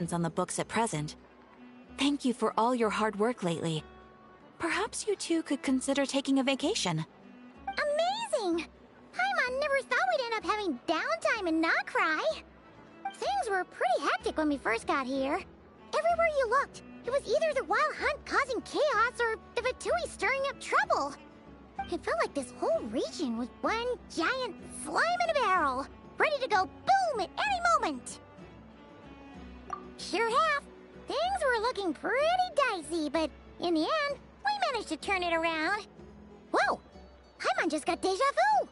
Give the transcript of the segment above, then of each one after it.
on the books at present. Thank you for all your hard work lately. Perhaps you two could consider taking a vacation. Amazing! Paimon never thought we'd end up having downtime and not cry. Things were pretty hectic when we first got here. Everywhere you looked, it was either the Wild Hunt causing chaos or the Fatui stirring up trouble. It felt like this whole region was one giant slime in a barrel, ready to go boom at any moment. Sure have. Things were looking pretty dicey, but in the end, we managed to turn it around. Whoa! Paimon just got deja vu!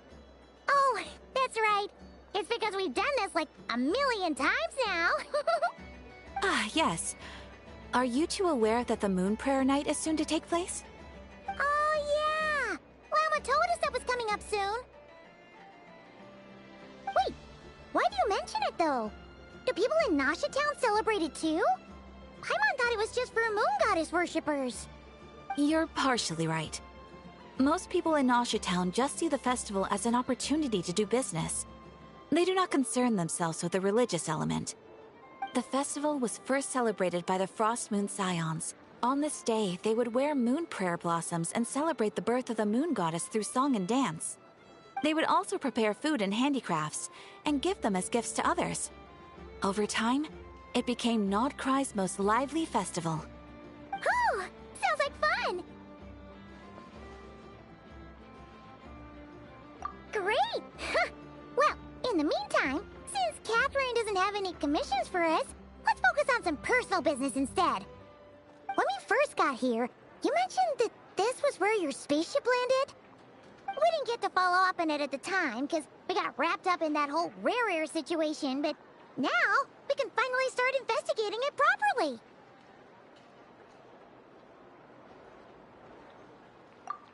Oh, that's right. It's because we've done this like a million times now. Ah, yes. Are you two aware that the Moon Prayer Night is soon to take place? Oh, yeah! Llama told us that was coming up soon. Wait, why do you mention it, though? Do people in Nasha Town celebrate it, too? Paimon thought it was just for Moon Goddess worshippers. You're partially right. Most people in Nasha Town just see the festival as an opportunity to do business. They do not concern themselves with the religious element. The festival was first celebrated by the Frost Moon Scions. On this day, they would wear moon prayer blossoms and celebrate the birth of the moon goddess through song and dance. They would also prepare food and handicrafts and give them as gifts to others. Over time, it became Nodcry's most lively festival. Oh, sounds like fun! Great! Well, in the meantime, since Catherine doesn't have any commissions for us, let's focus on some personal business instead. When we first got here, you mentioned that this was where your spaceship landed? We didn't get to follow up on it at the time, because we got wrapped up in that whole rare situation, but now we can finally start investigating it properly.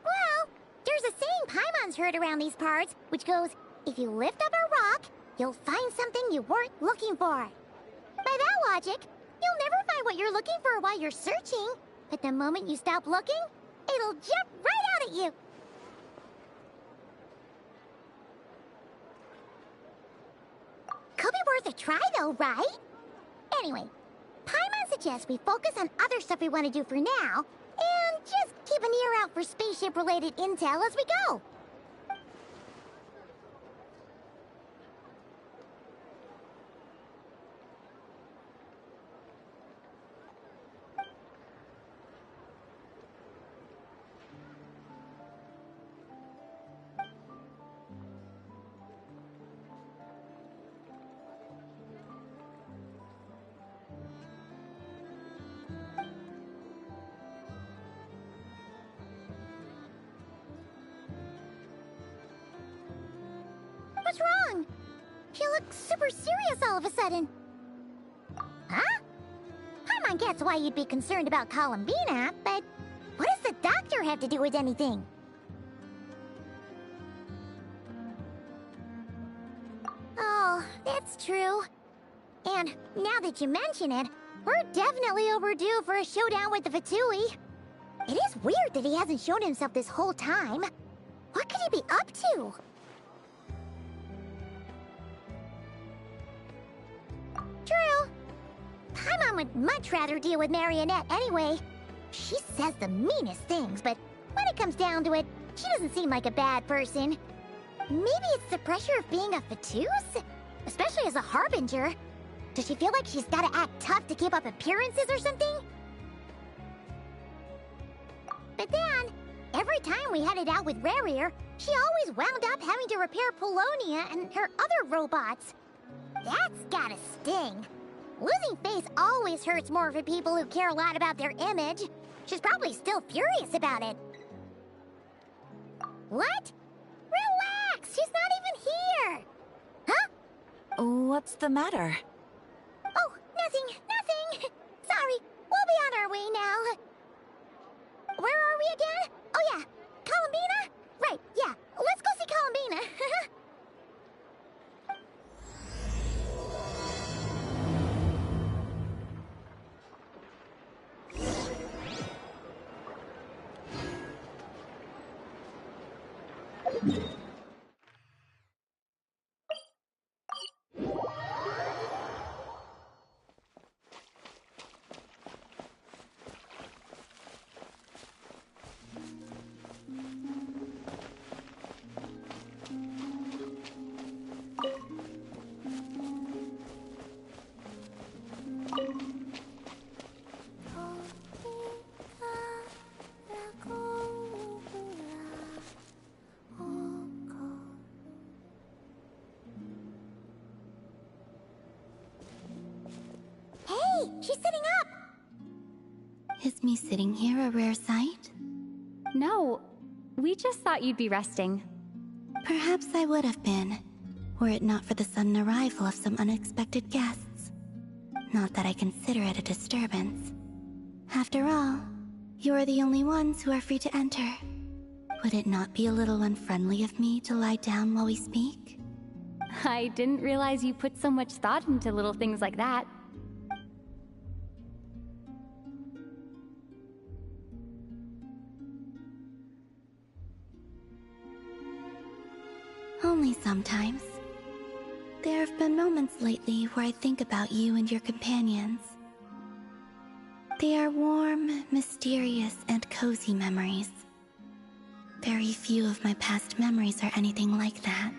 Well, there's a saying Paimon's heard around these parts, which goes, if you lift up a rock, you'll find something you weren't looking for. By that logic, you'll never find what you're looking for while you're searching, but the moment you stop looking, it'll jump right out at you. Could be worth a try though, right? Anyway, Paimon suggests we focus on other stuff we want to do for now, and just keep an ear out for spaceship-related intel as we go. What's wrong? You look super serious all of a sudden. Huh? Paimon gets why you'd be concerned about Columbina, but what does the doctor have to do with anything? Oh, that's true. And now that you mention it, we're definitely overdue for a showdown with the Fatui. It is weird that he hasn't shown himself this whole time. What could he be up to? True. Paimon would much rather deal with Marionette anyway. She says the meanest things, but when it comes down to it, she doesn't seem like a bad person. Maybe it's the pressure of being a Fatuse? Especially as a Harbinger. Does she feel like she's gotta act tough to keep up appearances or something? But then, every time we headed out with Rarier, she always wound up having to repair Polonia and her other robots. That's gotta sting. Losing face always hurts more for people who care a lot about their image. She's probably still furious about it. What? Relax! She's not even here! Huh? What's the matter? Oh, nothing. Sorry, we'll be on our way now. Where are we again? Oh yeah, Columbina? Right, yeah, let's go see Columbina. She's sitting up! Is me sitting here a rare sight? No, we just thought you'd be resting. Perhaps I would have been, were it not for the sudden arrival of some unexpected guests. Not that I consider it a disturbance. After all, you are the only ones who are free to enter. Would it not be a little unfriendly of me to lie down while we speak? I didn't realize you put so much thought into little things like that. Only sometimes. There have been moments lately where I think about you and your companions. They are warm, mysterious, and cozy memories. Very few of my past memories are anything like that.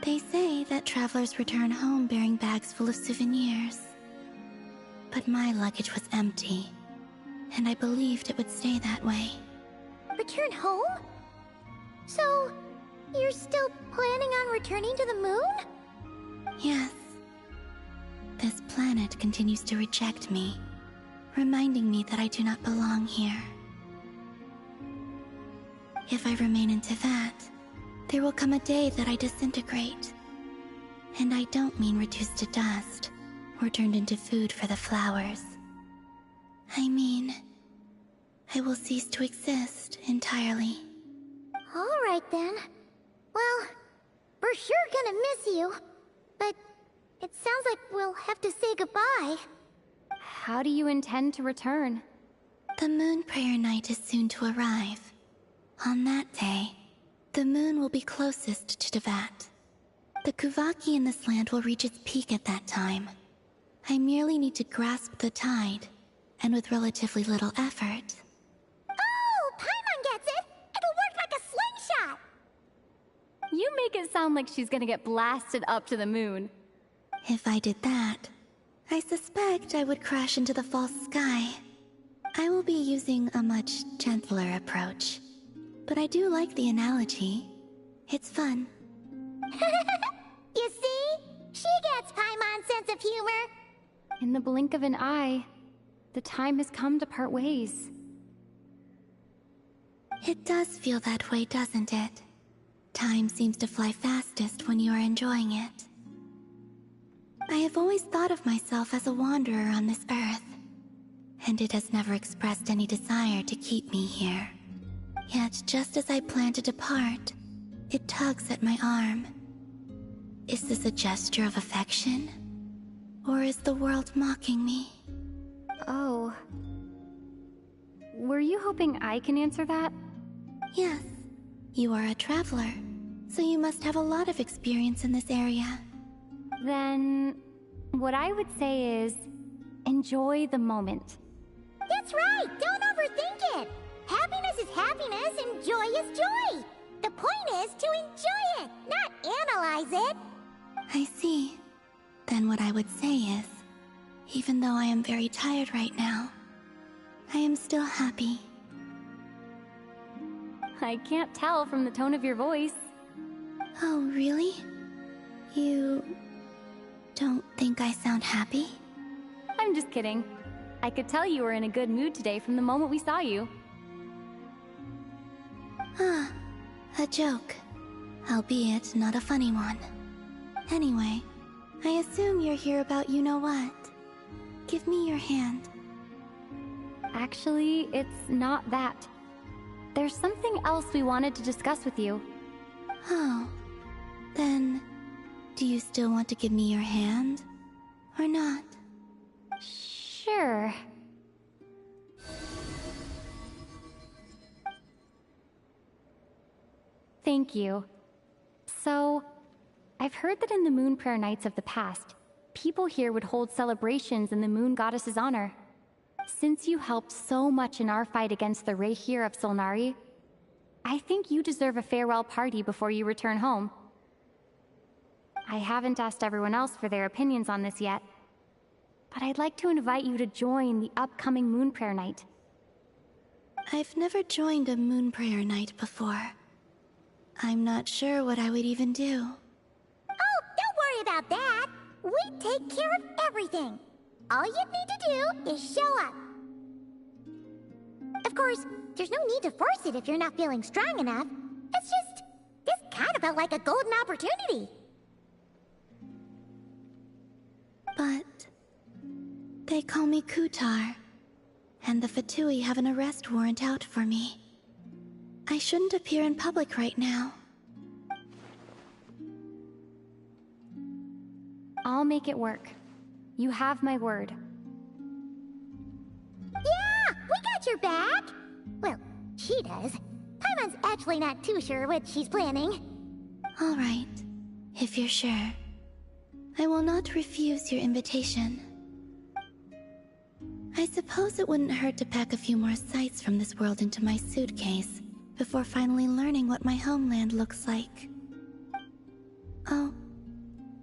They say that travelers return home bearing bags full of souvenirs. But my luggage was empty, and I believed it would stay that way. Return home? So, you're still planning on returning to the moon? Yes. This planet continues to reject me, reminding me that I do not belong here. If I remain into that, there will come a day that I disintegrate. And I don't mean reduced to dust, or turned into food for the flowers. I mean, I will cease to exist entirely. Alright then. Well, we're sure gonna miss you. But it sounds like we'll have to say goodbye. How do you intend to return? The moon prayer night is soon to arrive. On that day, the moon will be closest to Devat. The Kuvaki in this land will reach its peak at that time. I merely need to grasp the tide, and with relatively little effort. Oh, Paimon gets it! It'll work like a slingshot! You make it sound like she's gonna get blasted up to the moon. If I did that, I suspect I would crash into the false sky. I will be using a much gentler approach. But I do like the analogy. It's fun. You see? She gets Paimon's sense of humor. In the blink of an eye, the time has come to part ways. It does feel that way, doesn't it? Time seems to fly fastest when you are enjoying it. I have always thought of myself as a wanderer on this earth, and it has never expressed any desire to keep me here. Yet, just as I plan to depart, it tugs at my arm. Is this a gesture of affection? Or is the world mocking me? Oh. Were you hoping I can answer that? Yes. You are a traveler, so you must have a lot of experience in this area. Then, what I would say is, enjoy the moment. That's right! Don't overthink it! Happiness is happiness and joy is joy! The point is to enjoy it, not analyze it! I see. Then what I would say is, even though I am very tired right now, I am still happy. I can't tell from the tone of your voice. Oh, really? You don't think I sound happy? I'm just kidding. I could tell you were in a good mood today from the moment we saw you. Ah, a joke. Albeit not a funny one. Anyway, I assume you're here about you-know-what. Give me your hand. Actually, it's not that. There's something else we wanted to discuss with you. Oh, then, do you still want to give me your hand? Or not? Sure. Thank you. So, I've heard that in the moon prayer nights of the past, people here would hold celebrations in the moon goddess's honor. Since you helped so much in our fight against the Reihir of Solnari, I think you deserve a farewell party before you return home. I haven't asked everyone else for their opinions on this yet, but I'd like to invite you to join the upcoming moon prayer night. I've never joined a moon prayer night before. I'm not sure what I would even do. Oh, don't worry about that! We take care of everything. All you need to do is show up. Of course, there's no need to force it if you're not feeling strong enough. It's just, this kind of felt like a golden opportunity. But they call me Kutar, and the Fatui have an arrest warrant out for me. I shouldn't appear in public right now. I'll make it work. You have my word. Yeah, we got your back. Well, she does. Paimon's actually not too sure what she's planning. All right, if you're sure. I will not refuse your invitation. I suppose it wouldn't hurt to pack a few more sights from this world into my suitcase before finally learning what my homeland looks like. Oh,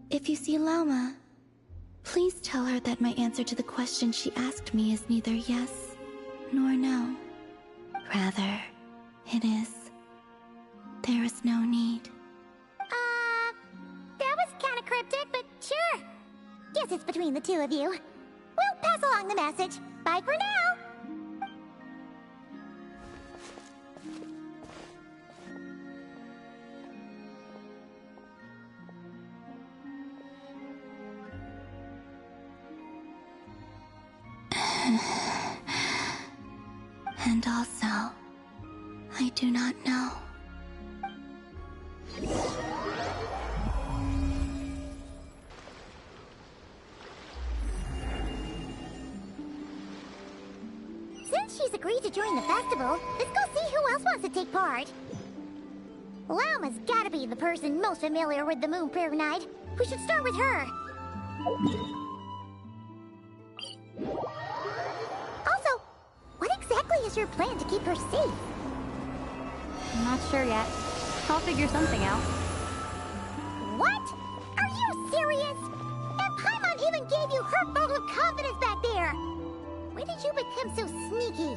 if you see Lauma, please tell her that my answer to the question she asked me is neither yes nor no. Rather, it is. There is no need. That was kind of cryptic, but sure. Guess it's between the two of you. We'll pass along the message. Bye for now. And also, I do not know. Since she's agreed to join the festival, let's go see who else wants to take part. Lauma's gotta be the person most familiar with the Moon Prayer Night. We should start with her. Also, what exactly is your plan to keep her safe? I'm not sure yet. I'll figure something out. What? Are you serious? And Paimon even gave you her vote of confidence back there! When did you become so sneaky?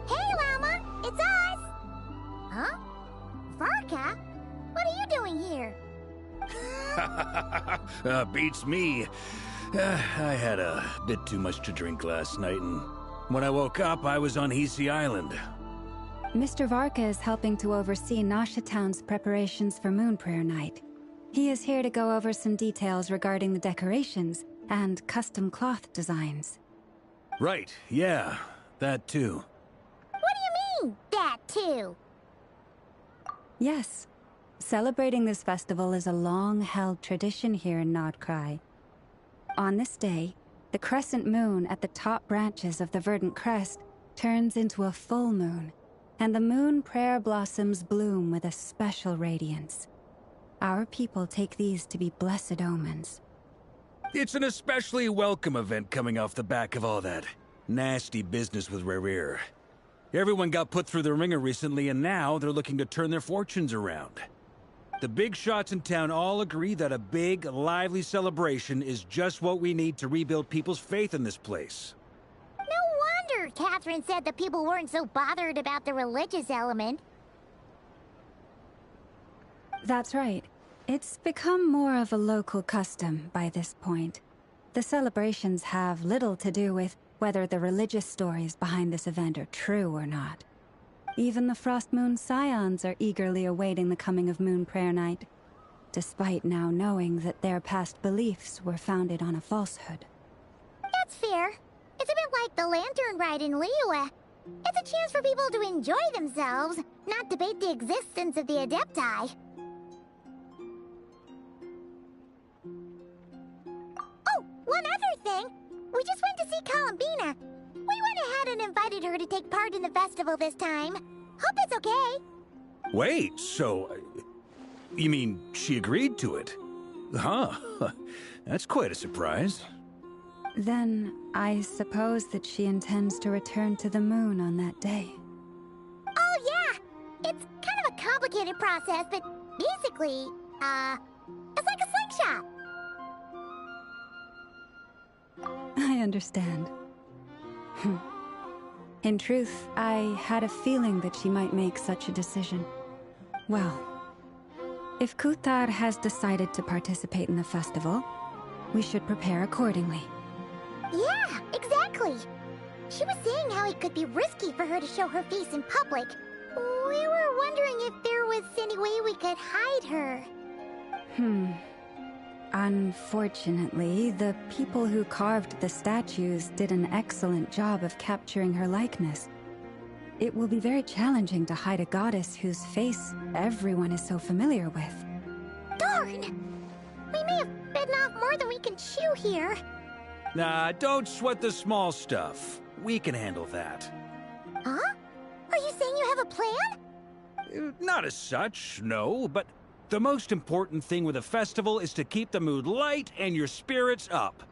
Hey, Llama! It's us! Huh? Varka? What are you doing here? Beats me. I had a bit too much to drink last night, and when I woke up, I was on Hisi Island. Mr. Varka is helping to oversee Nasha Town's preparations for Moon Prayer Night. He is here to go over some details regarding the decorations and custom cloth designs. Right, yeah, that too. What do you mean, that too? Yes, celebrating this festival is a long-held tradition here in Nodcry. On this day, the crescent moon at the top branches of the verdant crest turns into a full moon, and the moon prayer blossoms bloom with a special radiance. Our people take these to be blessed omens. It's an especially welcome event coming off the back of all that nasty business with Rare. Everyone got put through the ringer recently, and now they're looking to turn their fortunes around. The big shots in town all agree that a big, lively celebration is just what we need to rebuild people's faith in this place. No wonder Catherine said that people weren't so bothered about the religious element. That's right. It's become more of a local custom by this point. The celebrations have little to do with whether the religious stories behind this event are true or not. Even the Frost Moon Scions are eagerly awaiting the coming of Moon Prayer Night, despite now knowing that their past beliefs were founded on a falsehood. That's fair. It's a bit like the Lantern Ride in Liyue. It's a chance for people to enjoy themselves, not debate the existence of the Adepti. Oh, one other thing! We just went to see Columbina. We went ahead and invited her to take part in the festival this time. Hope that's okay. Wait, so... you mean she agreed to it? Huh. That's quite a surprise. Then, I suppose that she intends to return to the moon on that day. Oh, yeah! It's kind of a complicated process, but basically, it's like a slingshot. I understand. In truth, I had a feeling that she might make such a decision. Well, if Kuthar has decided to participate in the festival, we should prepare accordingly. Yeah, exactly. She was saying how it could be risky for her to show her face in public. We were wondering if there was any way we could hide her. Unfortunately, the people who carved the statues did an excellent job of capturing her likeness. It will be very challenging to hide a goddess whose face everyone is so familiar with. Darn! We may have bitten off more than we can chew here. Nah, don't sweat the small stuff. We can handle that. Huh? Are you saying you have a plan? Not as such, no, but the most important thing with a festival is to keep the mood light and your spirits up.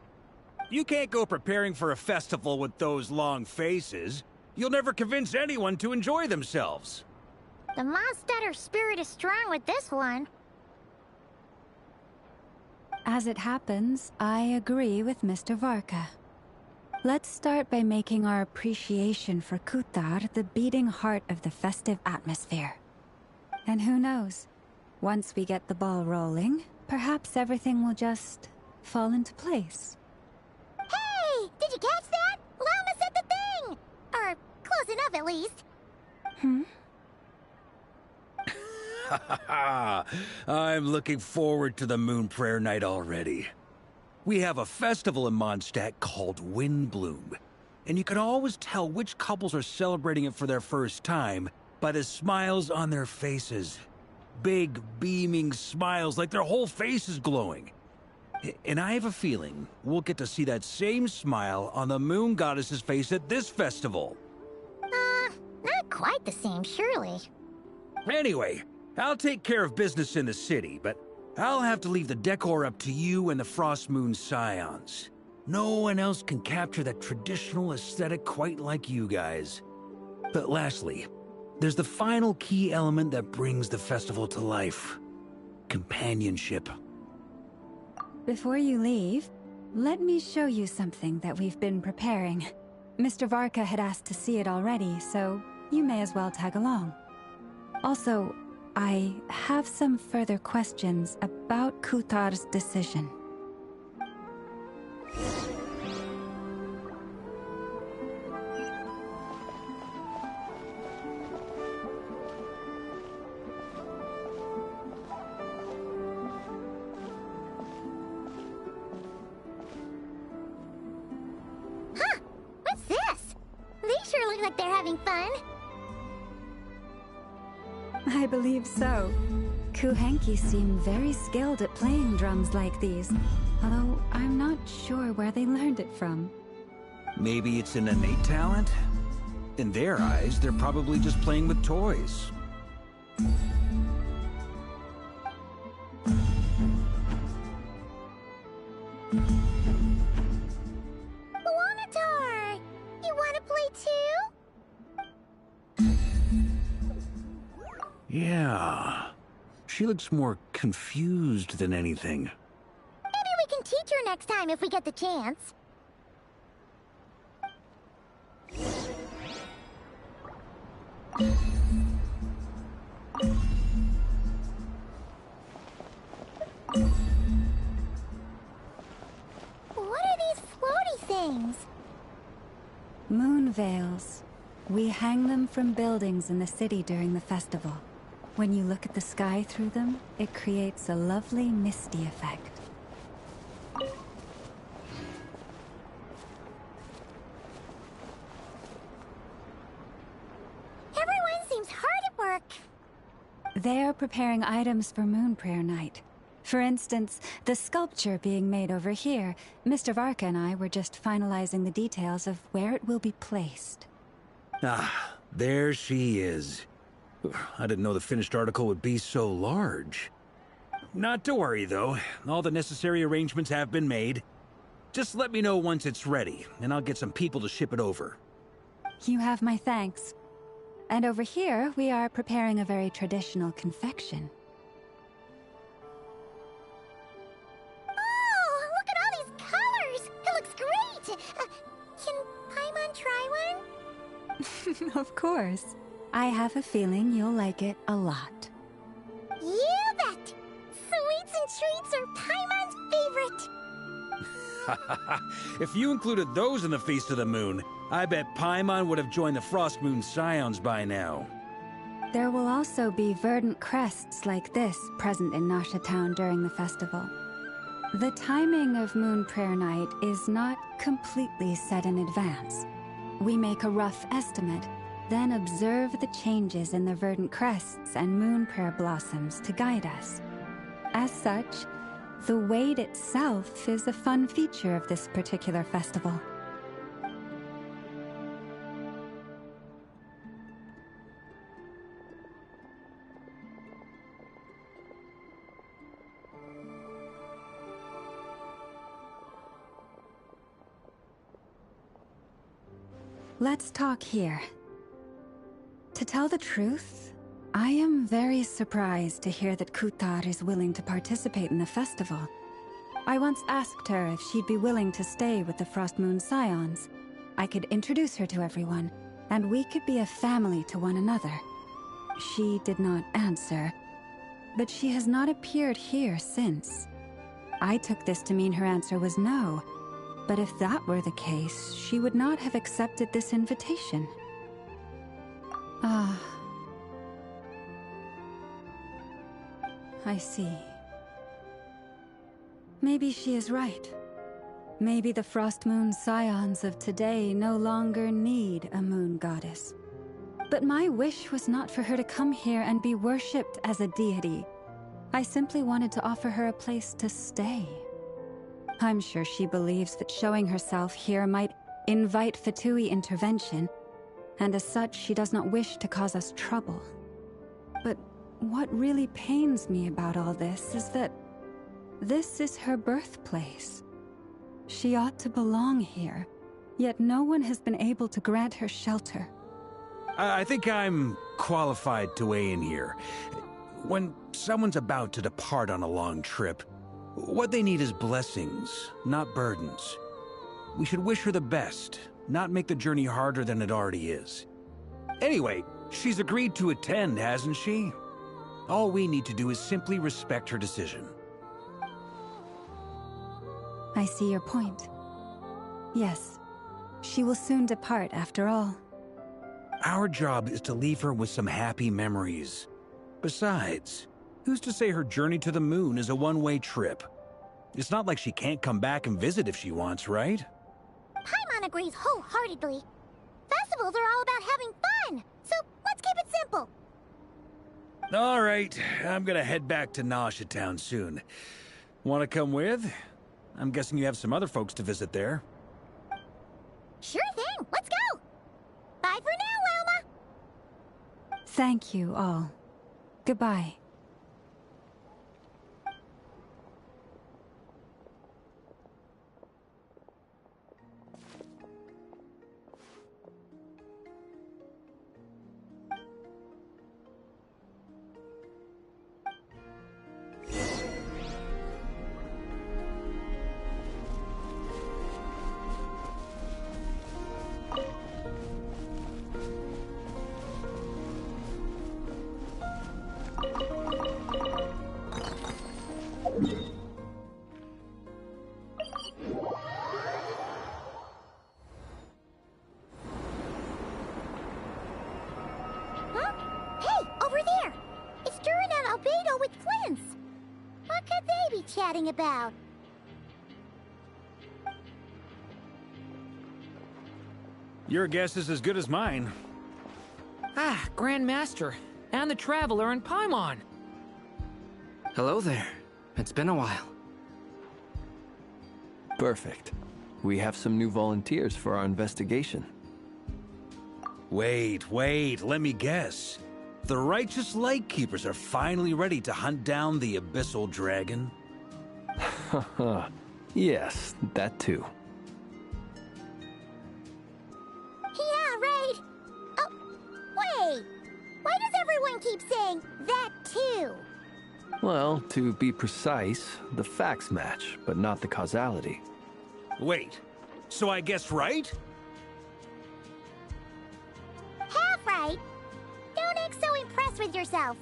You can't go preparing for a festival with those long faces. You'll never convince anyone to enjoy themselves. The Mondstatter spirit is strong with this one. As it happens, I agree with Mr. Varka. Let's start by making our appreciation for Kuthar the beating heart of the festive atmosphere. And who knows? Once we get the ball rolling, perhaps everything will just fall into place. Hey! Did you catch that? Lama said the thing! Or close enough, at least. I'm looking forward to the Moon Prayer Night already. We have a festival in Mondstadt called Windbloom, and you can always tell which couples are celebrating it for their first time by the smiles on their faces. Big, beaming smiles like their whole face is glowing. And I have a feeling we'll get to see that same smile on the Moon Goddess's face at this festival. Not quite the same, surely. Anyway, I'll take care of business in the city, but I'll have to leave the decor up to you and the Frost Moon Scions. No one else can capture that traditional aesthetic quite like you guys. But lastly, there's the final key element that brings the festival to life. Companionship. Before you leave, let me show you something that we've been preparing. Mr. Varka had asked to see it already, so you may as well tag along. Also, I have some further questions about Kuthar's decision. Huh! What's this? They sure look like they're having fun. I believe so. Kuhenki seem very skilled at playing drums like these, although I'm not sure where they learned it from. Maybe it's an innate talent? In their eyes, they're probably just playing with toys. Wanatar! You wanna play too? Yeah. She looks more confused than anything. Maybe we can teach her next time if we get the chance. What are these floaty things? Moon veils. We hang them from buildings in the city during the festival. When you look at the sky through them, it creates a lovely misty effect. Everyone seems hard at work. They are preparing items for Moon Prayer Night. For instance, the sculpture being made over here, Mr. Varka and I were just finalizing the details of where it will be placed. Ah, there she is. I didn't know the finished article would be so large. Not to worry, though. All the necessary arrangements have been made. Just let me know once it's ready, and I'll get some people to ship it over. You have my thanks. And over here, we are preparing a very traditional confection. Oh, look at all these colors! It looks great! Can Paimon try one? Of course. I have a feeling you'll like it a lot. You bet! Sweets and treats are Paimon's favorite! If you included those in the Feast of the Moon, I bet Paimon would have joined the Frost Moon Scions by now. There will also be verdant crests like this present in Nasha Town during the festival. The timing of Moon Prayer Night is not completely set in advance. We make a rough estimate, then observe the changes in the verdant crests and moon prayer blossoms to guide us. As such, the wait itself is a fun feature of this particular festival. Let's talk here. To tell the truth, I am very surprised to hear that Kutar is willing to participate in the festival. I once asked her if she'd be willing to stay with the Frost Moon Scions. I could introduce her to everyone, and we could be a family to one another. She did not answer, but she has not appeared here since. I took this to mean her answer was no, but if that were the case, she would not have accepted this invitation. Ah. I see. Maybe she is right. Maybe the Frost Moon Scions of today no longer need a moon goddess. But my wish was not for her to come here and be worshipped as a deity. I simply wanted to offer her a place to stay. I'm sure she believes that showing herself here might invite Fatui intervention, and as such, she does not wish to cause us trouble. But what really pains me about all this is that this is her birthplace. She ought to belong here, yet no one has been able to grant her shelter. I think I'm qualified to weigh in here. When someone's about to depart on a long trip, what they need is blessings, not burdens. We should wish her the best, not make the journey harder than it already is. Anyway, she's agreed to attend, hasn't she? All we need to do is simply respect her decision. I see your point. Yes, she will soon depart after all. Our job is to leave her with some happy memories. Besides, who's to say her journey to the moon is a one-way trip? It's not like she can't come back and visit if she wants, right? Paimon agrees wholeheartedly. Festivals are all about having fun, so let's keep it simple. All right, I'm gonna head back to Nasha Town soon. Want to come with? I'm guessing you have some other folks to visit there. Sure thing, let's go! Bye for now, Wilma! Thank you all. Goodbye. Huh? Hey, over there! It's Duran and Albedo with Flints! What could they be chatting about? Your guess is as good as mine. Ah, Grand Master, and the Traveler and Paimon. Hello there. It's been a while. Perfect. We have some new volunteers for our investigation. Wait, let me guess. The righteous Lightkeepers are finally ready to hunt down the Abyssal Dragon. Yes, that too. Yeah, right. Oh, wait. Why does everyone keep saying that too? Well, to be precise, the facts match, but not the causality. Wait, so I guessed right? Half right. Don't act so impressed with yourself.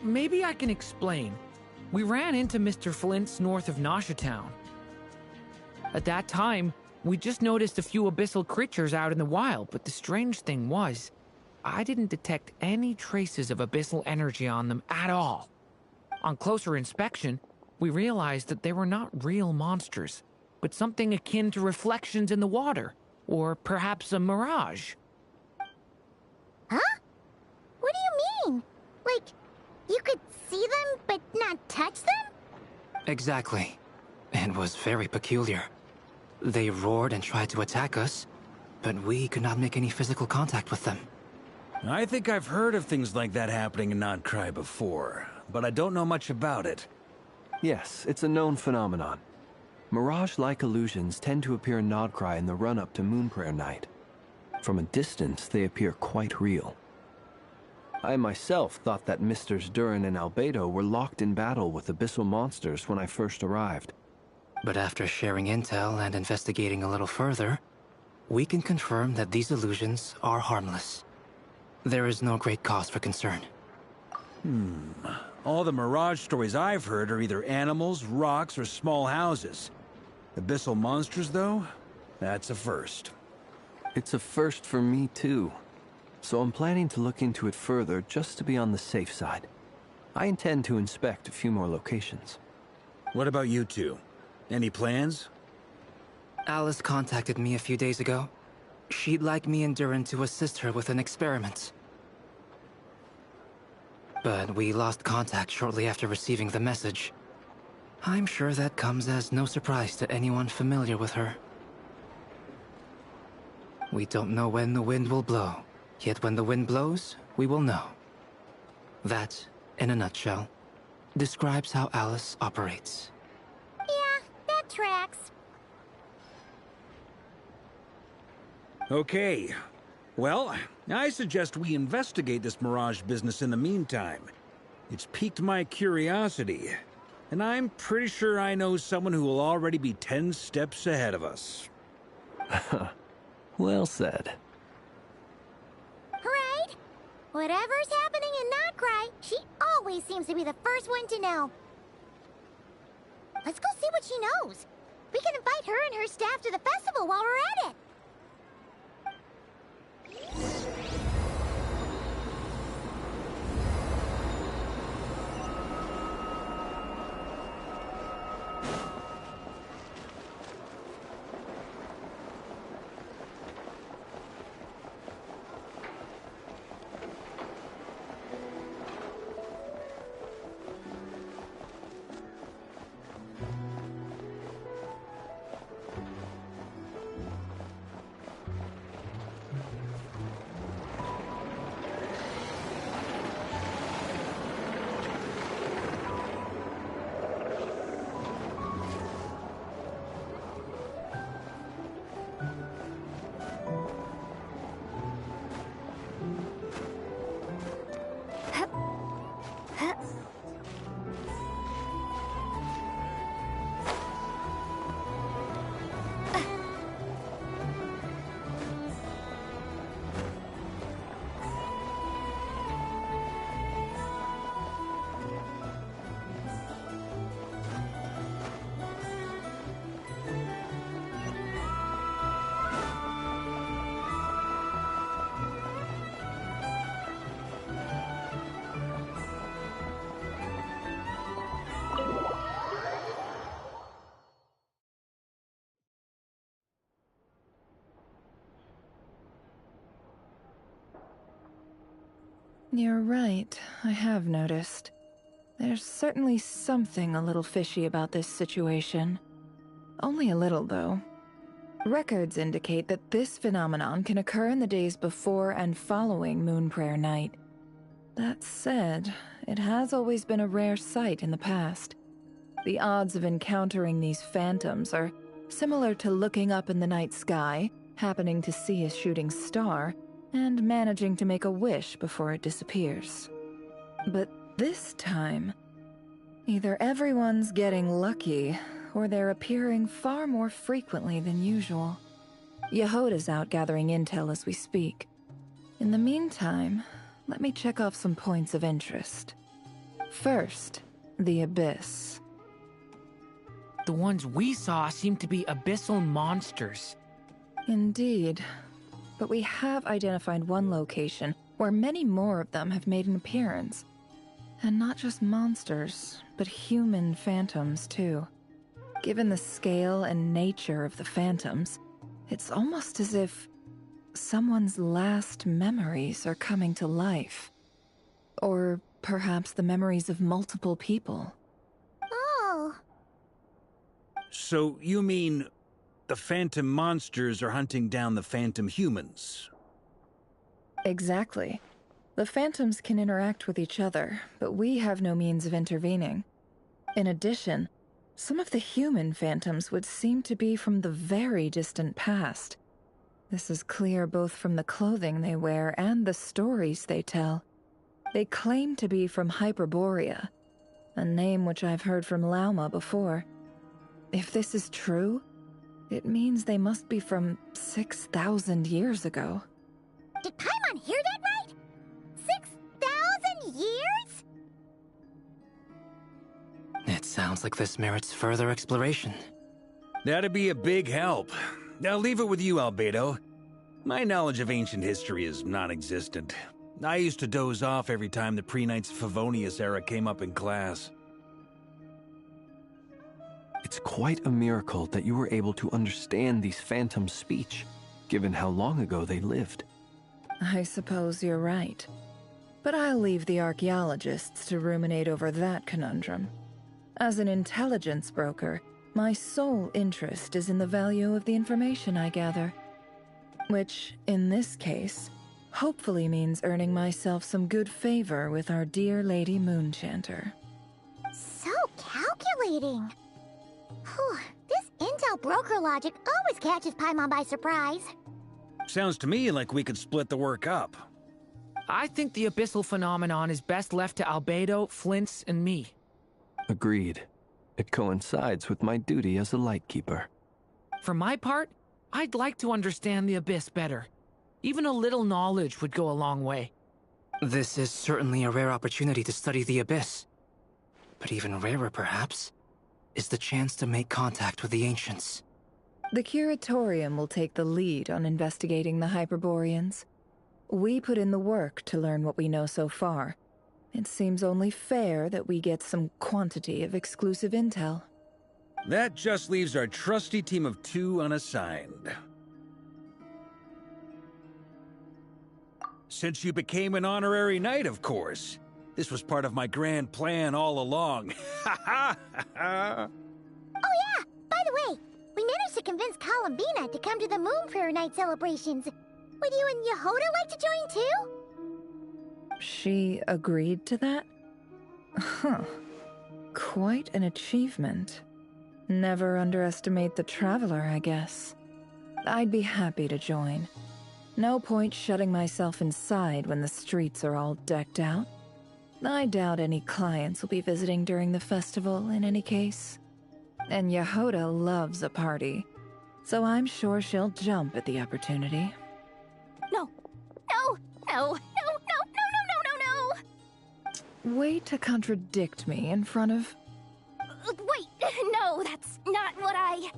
Maybe I can explain. We ran into Mr. Flint's north of Nosha Town. At that time, we just noticed a few abyssal creatures out in the wild, but the strange thing was, I didn't detect any traces of abyssal energy on them at all. On closer inspection, we realized that they were not real monsters, but something akin to reflections in the water, or perhaps a mirage. Huh? What do you mean? Like, you could see them but not touch them? Exactly. It was very peculiar. They roared and tried to attack us, but we could not make any physical contact with them. I think I've heard of things like that happening in Notcry before, but I don't know much about it. Yes, it's a known phenomenon. Mirage-like illusions tend to appear in Notcry in the run-up to Moonprayer Night. From a distance, they appear quite real. I myself thought that Misters Durin and Albedo were locked in battle with abyssal monsters when I first arrived. But after sharing intel and investigating a little further, we can confirm that these illusions are harmless. There is no great cause for concern. All the Mirage stories I've heard are either animals, rocks, or small houses. Abyssal monsters, though? That's a first. It's a first for me, too. So I'm planning to look into it further just to be on the safe side. I intend to inspect a few more locations. What about you two? Any plans? Alice contacted me a few days ago. She'd like me and Durin to assist her with an experiment. But we lost contact shortly after receiving the message. I'm sure that comes as no surprise to anyone familiar with her. We don't know when the wind will blow, yet when the wind blows, we will know. That, in a nutshell, describes how Alice operates. Yeah, that tracks. Okay. Well, I suggest we investigate this Mirage business in the meantime. It's piqued my curiosity, and I'm pretty sure I know someone who will already be 10 steps ahead of us. Well said. Right? Whatever's happening in Notcry, she always seems to be the first one to know. Let's go see what she knows. We can invite her and her staff to the festival while we're at it. You're right, I have noticed. There's certainly something a little fishy about this situation. Only a little, though. Records indicate that this phenomenon can occur in the days before and following Moon Prayer Night. That said, it has always been a rare sight in the past. The odds of encountering these phantoms are similar to looking up in the night sky, happening to see a shooting star, and managing to make a wish before it disappears. But this time, either everyone's getting lucky, or they're appearing far more frequently than usual. Yehoda's out gathering intel as we speak. In the meantime, let me check off some points of interest. First, the Abyss. The ones we saw seem to be abyssal monsters. Indeed. But we have identified one location where many more of them have made an appearance. And not just monsters, but human phantoms too. Given the scale and nature of the phantoms, it's almost as if someone's last memories are coming to life. Or perhaps the memories of multiple people. Oh. So you mean the phantom monsters are hunting down the phantom humans? Exactly. The phantoms can interact with each other, but we have no means of intervening. In addition, some of the human phantoms would seem to be from the very distant past. This is clear both from the clothing they wear and the stories they tell. They claim to be from Hyperborea, a name which I've heard from Lauma before. If this is true, it means they must be from 6,000 years ago. Did Paimon hear that right? 6,000 years? It sounds like this merits further exploration. That'd be a big help. I'll leave it with you, Albedo. My knowledge of ancient history is non-existent. I used to doze off every time the pre-Knights Favonius era came up in class. It's quite a miracle that you were able to understand these phantoms' speech, given how long ago they lived. I suppose you're right. But I'll leave the archaeologists to ruminate over that conundrum. As an intelligence broker, my sole interest is in the value of the information I gather. Which, in this case, hopefully means earning myself some good favor with our dear Lady Moonchanter. So calculating. Whew, this intel broker logic always catches Paimon by surprise. Sounds to me like we could split the work up. I think the abyssal phenomenon is best left to Albedo, Flint's, and me. Agreed. It coincides with my duty as a lightkeeper. For my part, I'd like to understand the Abyss better. Even a little knowledge would go a long way. This is certainly a rare opportunity to study the Abyss. But even rarer, perhaps, is the chance to make contact with the Ancients. The Curatorium will take the lead on investigating the Hyperboreans. We put in the work to learn what we know so far. It seems only fair that we get some quantity of exclusive intel. That just leaves our trusty team of 2 unassigned. Since you became an honorary knight, of course. This was part of my grand plan all along. Ha ha ha! Oh yeah, by the way, we managed to convince Columbina to come to the Moon Prayer Night celebrations. Would you and Yehoda like to join too? She agreed to that? Huh. Quite an achievement. Never underestimate the traveler, I guess. I'd be happy to join. No point shutting myself inside when the streets are all decked out. I doubt any clients will be visiting during the festival in any case. And Yehoda loves a party, so I'm sure she'll jump at the opportunity. No, no, no, no, no, no, no, no, no! Way to contradict me in front of... Wait, no, that's not what I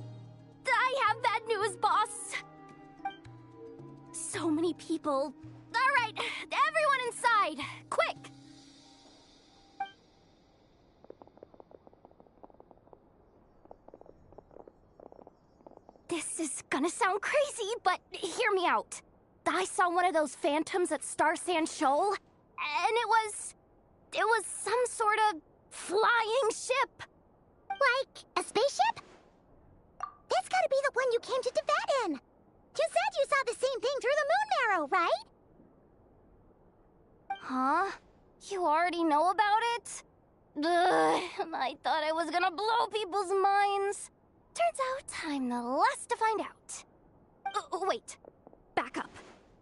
have bad news, boss. So many people. All right, everyone inside, quick! This is gonna sound crazy, but hear me out. I saw one of those phantoms at Star Sand Shoal, and it was some sort of flying ship. Like a spaceship? That's gotta be the one you came to Tibet in! You said you saw the same thing through the moon marrow, right? Huh? You already know about it? Ugh, I thought I was gonna blow people's minds. Turns out I'm the last to find out. Wait. Back up.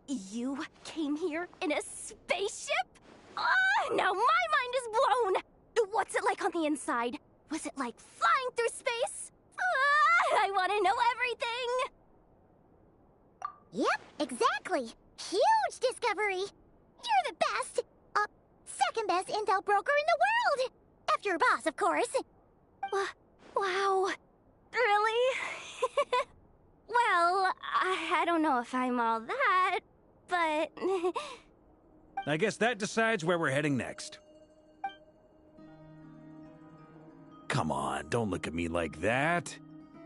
You came here in a spaceship? Now my mind is blown! What's it like on the inside? Was it like flying through space? I want to know everything! Yep, exactly. Huge discovery. You're the best. Second best intel broker in the world. After your boss, of course. Wow. Really? Well, I don't know if I'm all that, but... I guess that decides where we're heading next. Come on, don't look at me like that.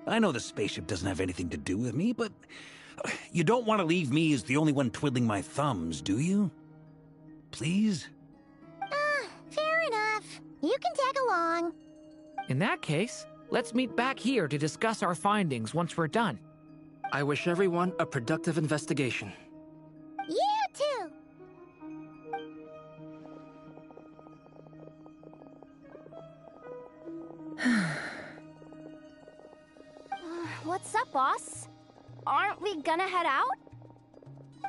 I know the spaceship doesn't have anything to do with me, but you don't want to leave me as the only one twiddling my thumbs, do you? Please? Fair enough. You can tag along. In that case, let's meet back here to discuss our findings once we're done. I wish everyone a productive investigation. You too. What's up, boss? Aren't we gonna head out?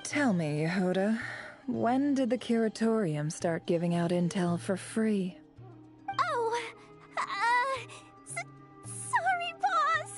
Tell me, Yehuda, when did the curatorium start giving out intel for free? Oh, sorry, boss.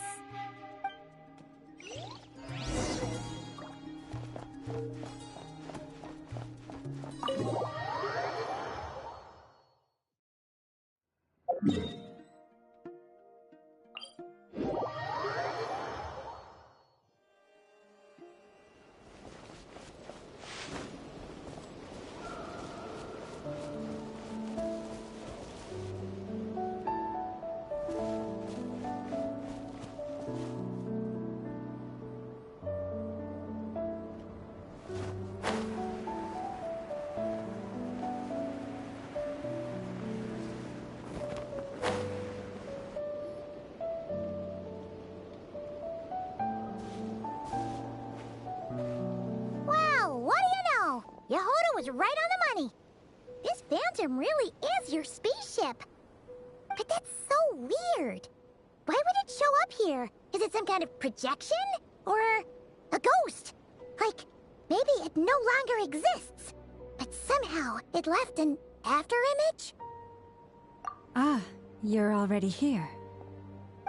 Wow, what do you know? Yehuda was right on the money. This Phantom really is your spaceship. But that's so weird. Why would it show up here? Is it some kind of projection? Or a ghost? Like, maybe it no longer exists, but somehow it left an afterimage? Ah, you're already here.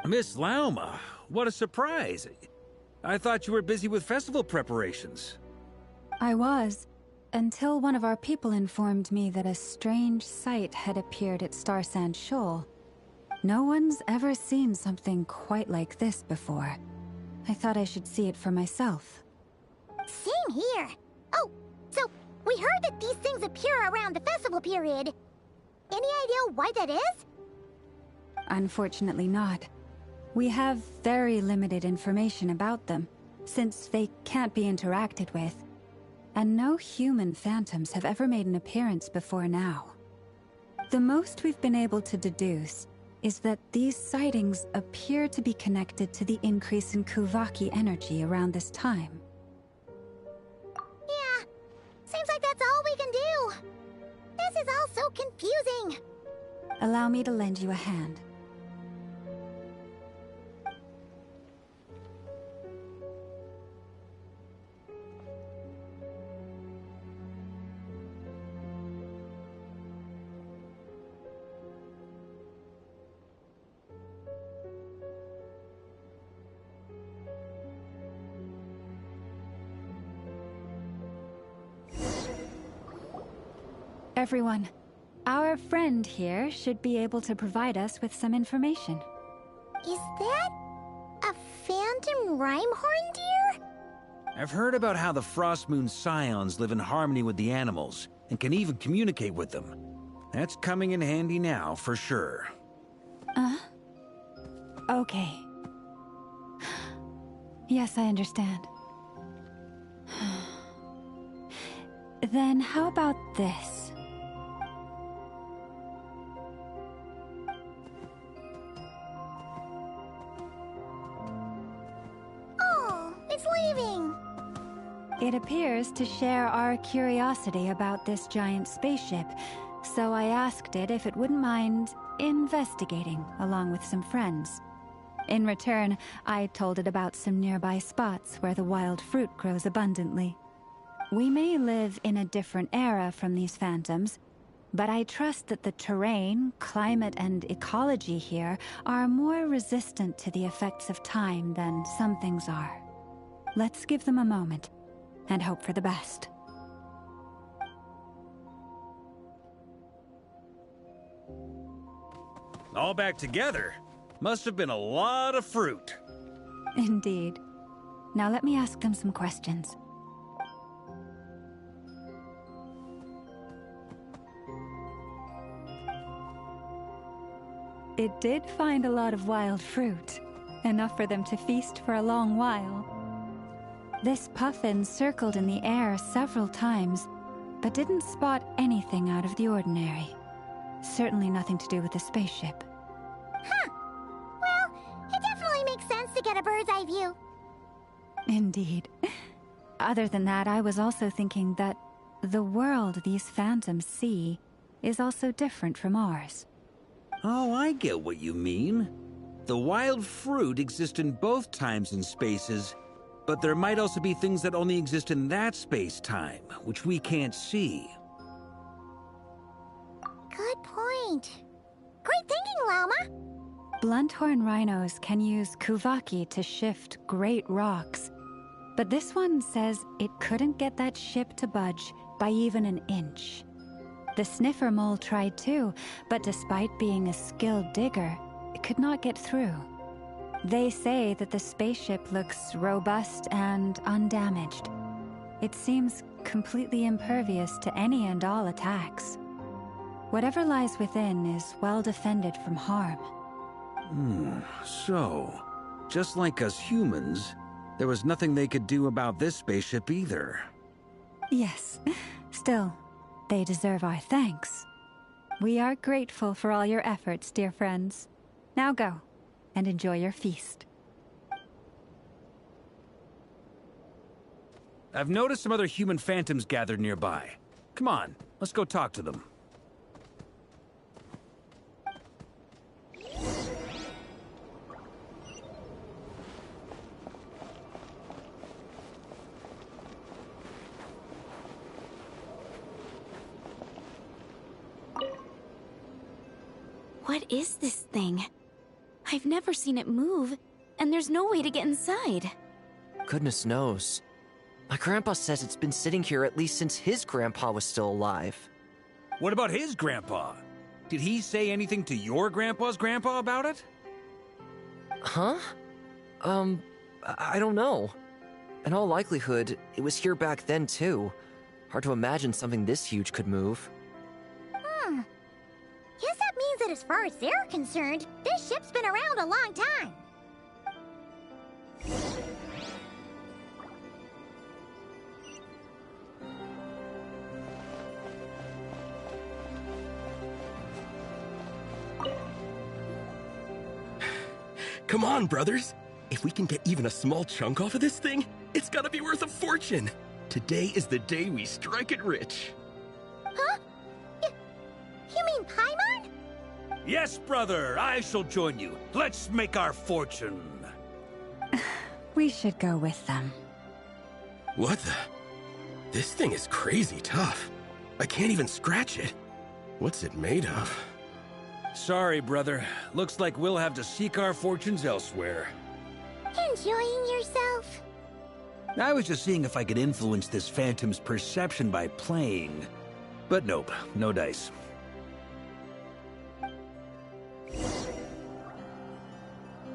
Miss Lauma, what a surprise. I thought you were busy with festival preparations. I was, until one of our people informed me that a strange sight had appeared at Starsand Shoal. No one's ever seen something quite like this before. I thought I should see it for myself. Same here. Oh, so we heard that these things appear around the festival period. Any idea why that is? Unfortunately not. We have very limited information about them, since they can't be interacted with. And no human phantoms have ever made an appearance before now. The most we've been able to deduce is that these sightings appear to be connected to the increase in Kuvaki energy around this time. Yeah, seems like that's all we can do. This is all so confusing. Allow me to lend you a hand. Everyone, our friend here should be able to provide us with some information. Is that a phantom Rhymehorn deer? I've heard about how the Frost Moon Scions live in harmony with the animals and can even communicate with them. That's coming in handy now, for sure. Okay. Yes, I understand. Then how about this? appears to share our curiosity about this giant spaceship, so I asked it if it wouldn't mind investigating along with some friends. In return, I told it about some nearby spots where the wild fruit grows abundantly. We may live in a different era from these phantoms, but I trust that the terrain, climate, and ecology here are more resistant to the effects of time than some things are. Let's give them a moment and hope for the best. All back together? Must have been a lot of fruit. Indeed. Now let me ask them some questions. It did find a lot of wild fruit, enough for them to feast for a long while. This puffin circled in the air several times, but didn't spot anything out of the ordinary. Certainly nothing to do with the spaceship. Huh. Well, it definitely makes sense to get a bird's eye view. Indeed. Other than that, I was also thinking that the world these phantoms see is also different from ours. Oh, I get what you mean. The wild fruit exist in both times and spaces, but there might also be things that only exist in that space-time, which we can't see. Good point. Great thinking, Lauma. Blunthorn rhinos can use kuvaki to shift great rocks, but this one says it couldn't get that ship to budge by even an inch. The sniffer mole tried too, but despite being a skilled digger, it could not get through. They say that the spaceship looks robust and undamaged. It seems completely impervious to any and all attacks. Whatever lies within is well defended from harm. So, just like us humans, there was nothing they could do about this spaceship either. Yes. Still, they deserve our thanks. We are grateful for all your efforts, dear friends. Now go, and enjoy your feast. I've noticed some other human phantoms gathered nearby. Come on, let's go talk to them. What is this thing? I've never seen it move, and there's no way to get inside. Goodness knows. My grandpa says it's been sitting here at least since his grandpa was still alive. What about his grandpa? Did he say anything to your grandpa's grandpa about it? Huh? I don't know. In all likelihood, it was here back then too. Hard to imagine something this huge could move. Guess that means that as far as they're concerned, this ship's been around a long time. Come on, brothers. If we can get even a small chunk off of this thing, it's gotta be worth a fortune. Today is the day we strike it rich. Huh? You mean Paimon? Yes, brother, I shall join you. Let's make our fortune. We should go with them. What the? This thing is crazy tough. I can't even scratch it. What's it made of? Sorry, brother. Looks like we'll have to seek our fortunes elsewhere. Enjoying yourself? I was just seeing if I could influence this phantom's perception by playing. But nope, no dice.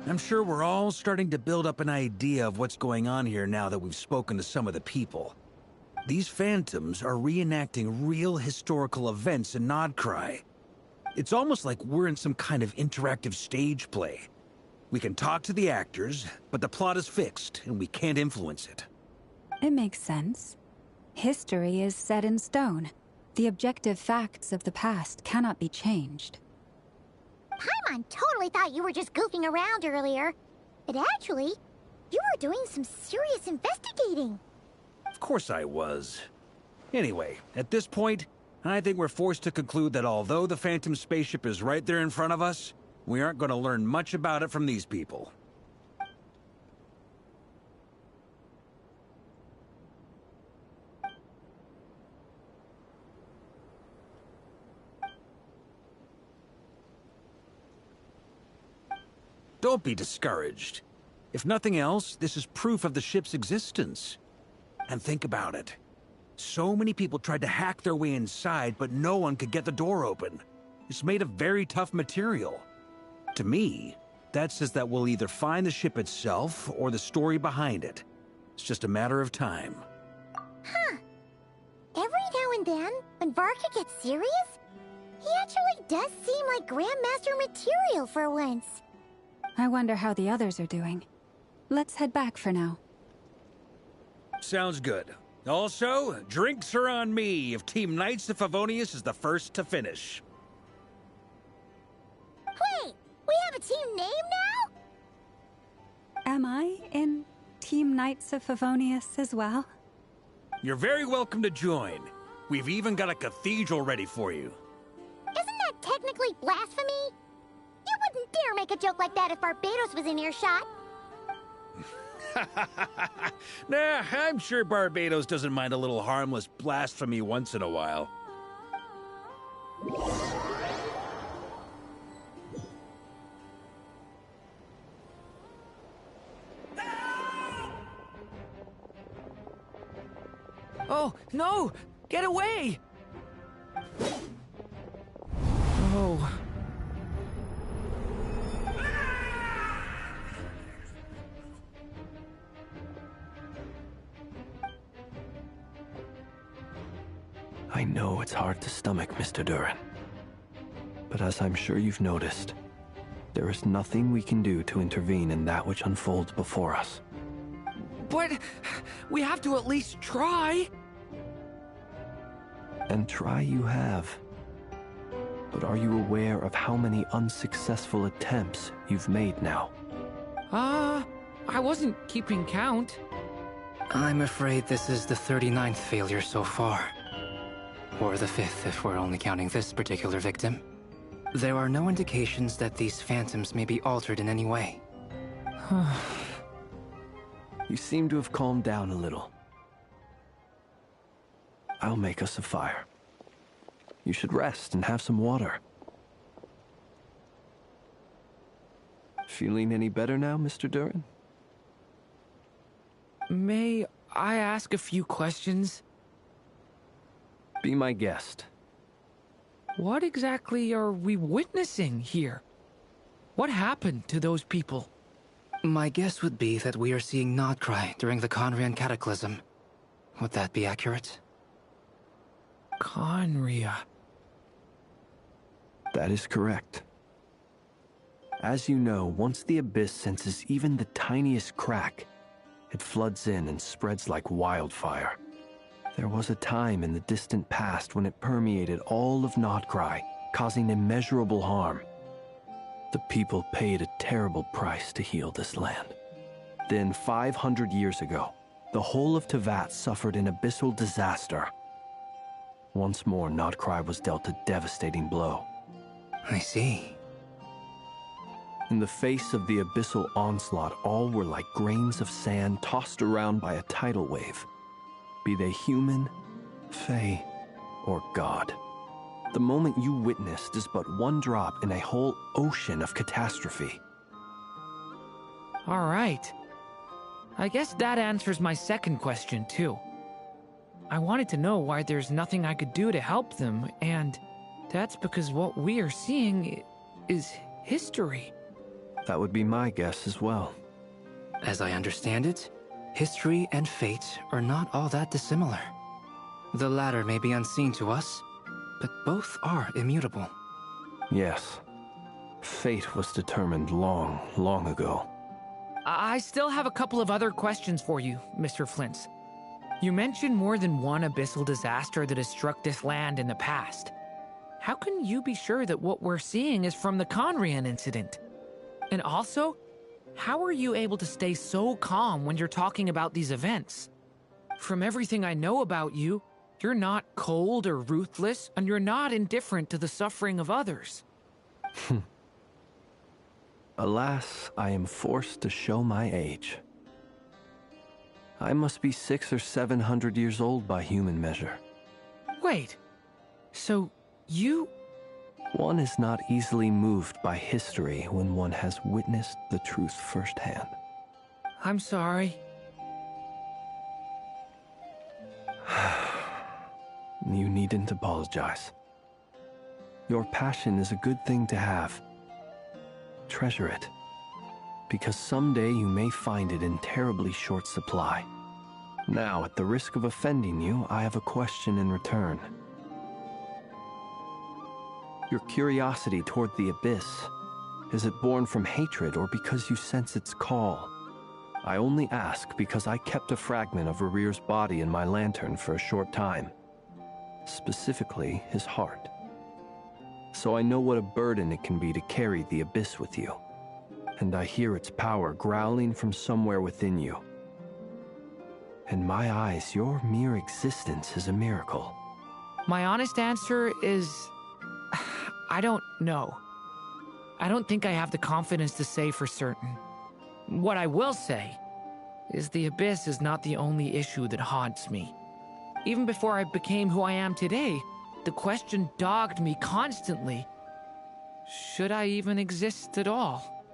I'm sure we're all starting to build up an idea of what's going on here now that we've spoken to some of the people. These phantoms are reenacting real historical events in Nodcry. It's almost like we're in some kind of interactive stage play. We can talk to the actors, but the plot is fixed, and we can't influence it. It makes sense. History is set in stone. The objective facts of the past cannot be changed. Paimon totally thought you were just goofing around earlier. But actually, you were doing some serious investigating. Of course I was. Anyway, at this point, I think we're forced to conclude that although the Phantom spaceship is right there in front of us, we aren't going to learn much about it from these people. Don't be discouraged. If nothing else, this is proof of the ship's existence. And think about it. So many people tried to hack their way inside, but no one could get the door open. It's made of very tough material. To me, that says that we'll either find the ship itself or the story behind it. It's just a matter of time. Huh. Every now and then, when Varka gets serious, he actually does seem like Grandmaster material for once. I wonder how the others are doing. Let's head back for now. Sounds good. Also, drinks are on me if Team Knights of Favonius is the first to finish. Wait, we have a team name now? Am I in Team Knights of Favonius as well? You're very welcome to join. We've even got a cathedral ready for you. Isn't that technically blasphemy? You wouldn't dare make a joke like that if Barbados was in earshot. Nah, I'm sure Barbados doesn't mind a little harmless blasphemy once in a while. Oh, no! Get away! Oh. I know it's hard to stomach, Mr. Duran. But as I'm sure you've noticed, there is nothing we can do to intervene in that which unfolds before us. But we have to at least try. And try you have. But are you aware of how many unsuccessful attempts you've made now? I wasn't keeping count. I'm afraid this is the 39th failure so far. Or the 5th if we're only counting this particular victim. There are no indications that these phantoms may be altered in any way. You seem to have calmed down a little. I'll make us a fire. You should rest and have some water. Feeling any better now, Mr. Duran? May I ask a few questions? Be my guest. What exactly are we witnessing here? What happened to those people? My guess would be that we are seeing Nodcry during the Conrian Cataclysm. Would that be accurate? Conria. That is correct. As you know, once the Abyss senses even the tiniest crack, it floods in and spreads like wildfire. There was a time in the distant past when it permeated all of Nodcry, causing immeasurable harm. The people paid a terrible price to heal this land. Then, 500 years ago, the whole of Teyvat suffered an abyssal disaster. Once more, Nodcry was dealt a devastating blow. I see. In the face of the abyssal onslaught, all were like grains of sand tossed around by a tidal wave. Be they human, fae, or god. The moment you witnessed is but one drop in a whole ocean of catastrophe. All right. I guess that answers my second question, too. I wanted to know why there's nothing I could do to help them, and that's because what we are seeing is history. That would be my guess as well. As I understand it, history and fate are not all that dissimilar. The latter may be unseen to us, but both are immutable. Yes. Fate was determined long, long ago. I still have a couple of other questions for you, Mr. Flint's. You mentioned more than one abyssal disaster that has struck this land in the past. How can you be sure that what we're seeing is from the Conrian incident? And also, how are you able to stay so calm when you're talking about these events? From everything I know about you, you're not cold or ruthless, and you're not indifferent to the suffering of others. Alas, I am forced to show my age. I must be 600 or 700 years old by human measure. Wait, so you... One is not easily moved by history when one has witnessed the truth firsthand. I'm sorry. You needn't apologize. Your passion is a good thing to have. Treasure it, because someday you may find it in terribly short supply. Now, at the risk of offending you, I have a question in return. Your curiosity toward the Abyss, is it born from hatred or because you sense its call? I only ask because I kept a fragment of Rerear's body in my lantern for a short time. Specifically, his heart. So I know what a burden it can be to carry the Abyss with you. And I hear its power growling from somewhere within you. In my eyes, your mere existence is a miracle. My honest answer is... I don't know. I don't think I have the confidence to say for certain. What I will say is the Abyss is not the only issue that haunts me. Even before I became who I am today, the question dogged me constantly. Should I even exist at all?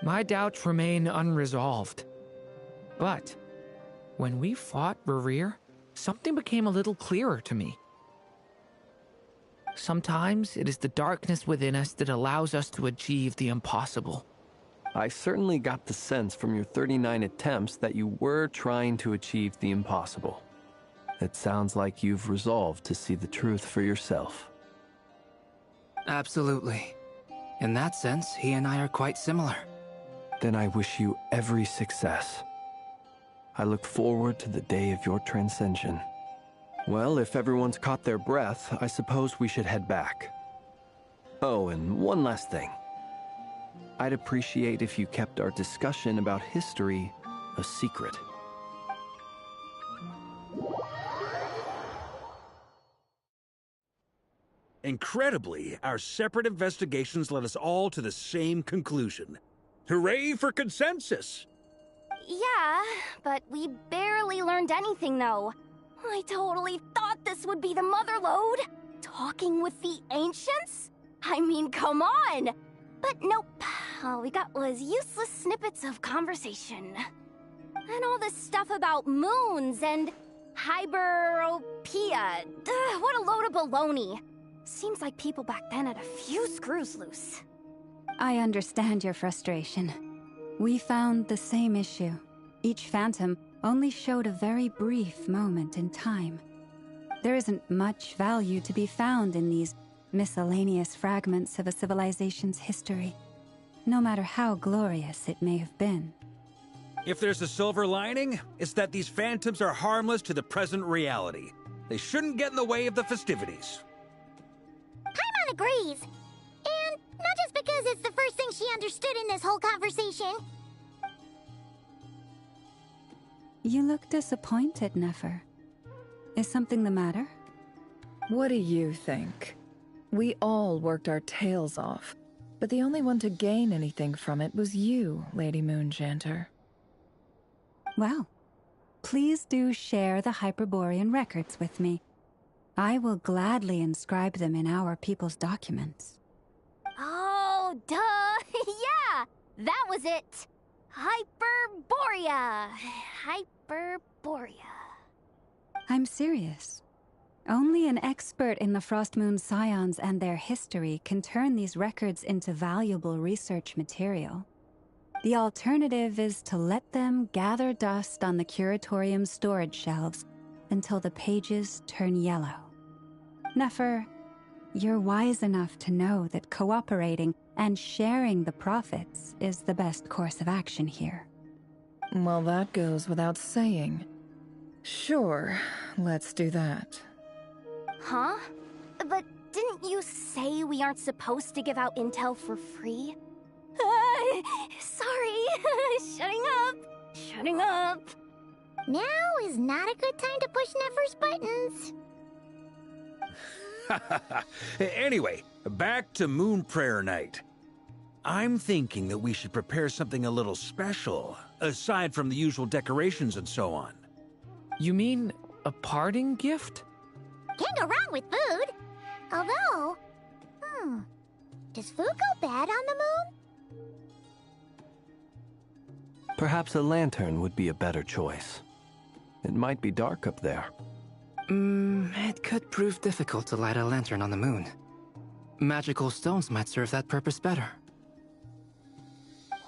My doubts remain unresolved. But when we fought Rerear, something became a little clearer to me. Sometimes it is the darkness within us that allows us to achieve the impossible. I certainly got the sense from your 39 attempts that you were trying to achieve the impossible. It sounds like you've resolved to see the truth for yourself. Absolutely. In that sense, he and I are quite similar. Then I wish you every success. I look forward to the day of your transcension. Well, if everyone's caught their breath, I suppose we should head back. Oh, and one last thing. I'd appreciate if you kept our discussion about history a secret. Incredibly, our separate investigations led us all to the same conclusion. Hooray for consensus! Yeah, but we barely learned anything, though. I totally thought this would be the mother lode. Talking with the ancients? I mean, come on! But nope. All we got was useless snippets of conversation. And all this stuff about moons and hyperopia. What a load of baloney. Seems like people back then had a few screws loose. I understand your frustration. We found the same issue. Each phantom only showed a very brief moment in time. There isn't much value to be found in these miscellaneous fragments of a civilization's history, no matter how glorious it may have been. If there's a silver lining, it's that these phantoms are harmless to the present reality. They shouldn't get in the way of the festivities. Paimon agrees. And not just because it's the first thing she understood in this whole conversation. You look disappointed, Nefer. Is something the matter? What do you think? We all worked our tails off, but the only one to gain anything from it was you, Lady Moonjanter. Well, please do share the Hyperborean records with me. I will gladly inscribe them in our people's documents. Oh, duh! Yeah! That was it! Hyperborea! Hyperborea. I'm serious. Only an expert in the Frostmoon Scions and their history can turn these records into valuable research material. The alternative is to let them gather dust on the Curatorium's storage shelves until the pages turn yellow. Nefer, you're wise enough to know that cooperating and sharing the profits is the best course of action here. Well, that goes without saying. Sure, let's do that. Huh? But didn't you say we aren't supposed to give out intel for free? Sorry. Shutting up. Now is not a good time to push Nefer's buttons. Anyway, back to Moon Prayer Night. I'm thinking that we should prepare something a little special, aside from the usual decorations and so on. You mean a parting gift? Can't go wrong with food. Although, does food go bad on the moon? Perhaps a lantern would be a better choice. It might be dark up there. It could prove difficult to light a lantern on the moon. Magical stones might serve that purpose better.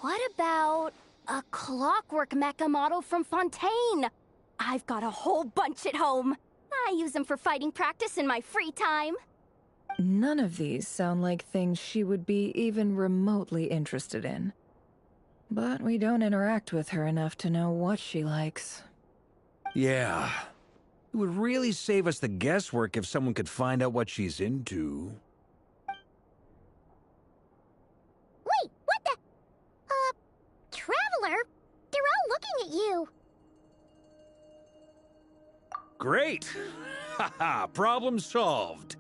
What about a clockwork mecha model from Fontaine? I've got a whole bunch at home. I use them for fighting practice in my free time. None of these sound like things she would be even remotely interested in. But we don't interact with her enough to know what she likes. Yeah. It would really save us the guesswork if someone could find out what she's into. Wait, what the? Traveler? They're all looking at you. Great! Haha, problem solved.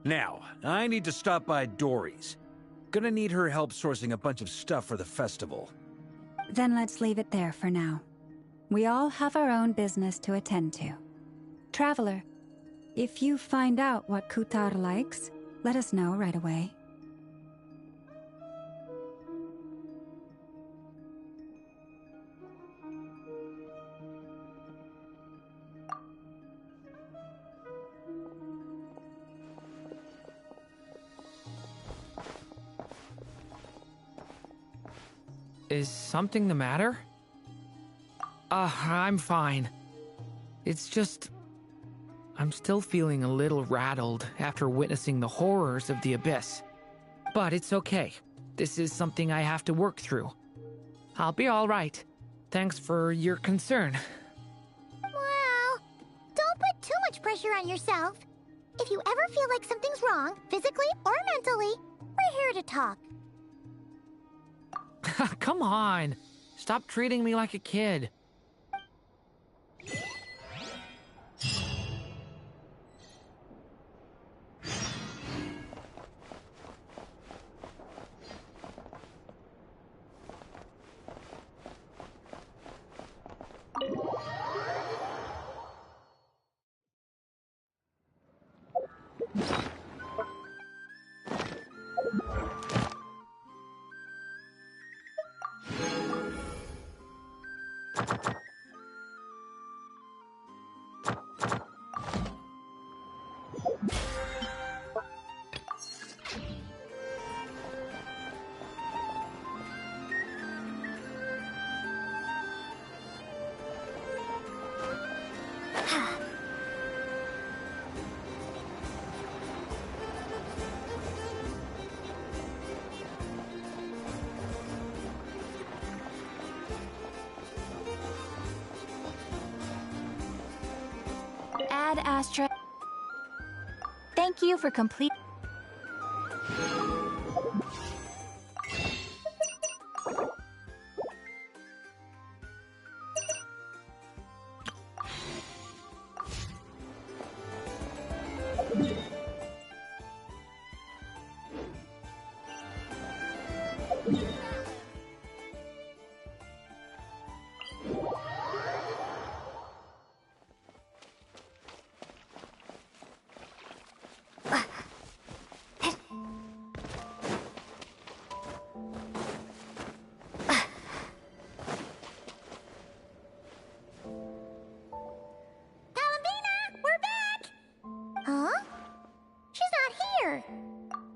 Now, I need to stop by Dory's. Gonna need her help sourcing a bunch of stuff for the festival. Then let's leave it there for now. We all have our own business to attend to. Traveler, if you find out what Kutar likes, let us know right away. Is something the matter? I'm fine. It's just... I'm still feeling a little rattled after witnessing the horrors of the Abyss. But it's okay. This is something I have to work through. I'll be all right. Thanks for your concern. Well, don't put too much pressure on yourself. If you ever feel like something's wrong, physically or mentally, we're here to talk. Come on. Stop treating me like a kid. Ad Astra. Thank you for complete.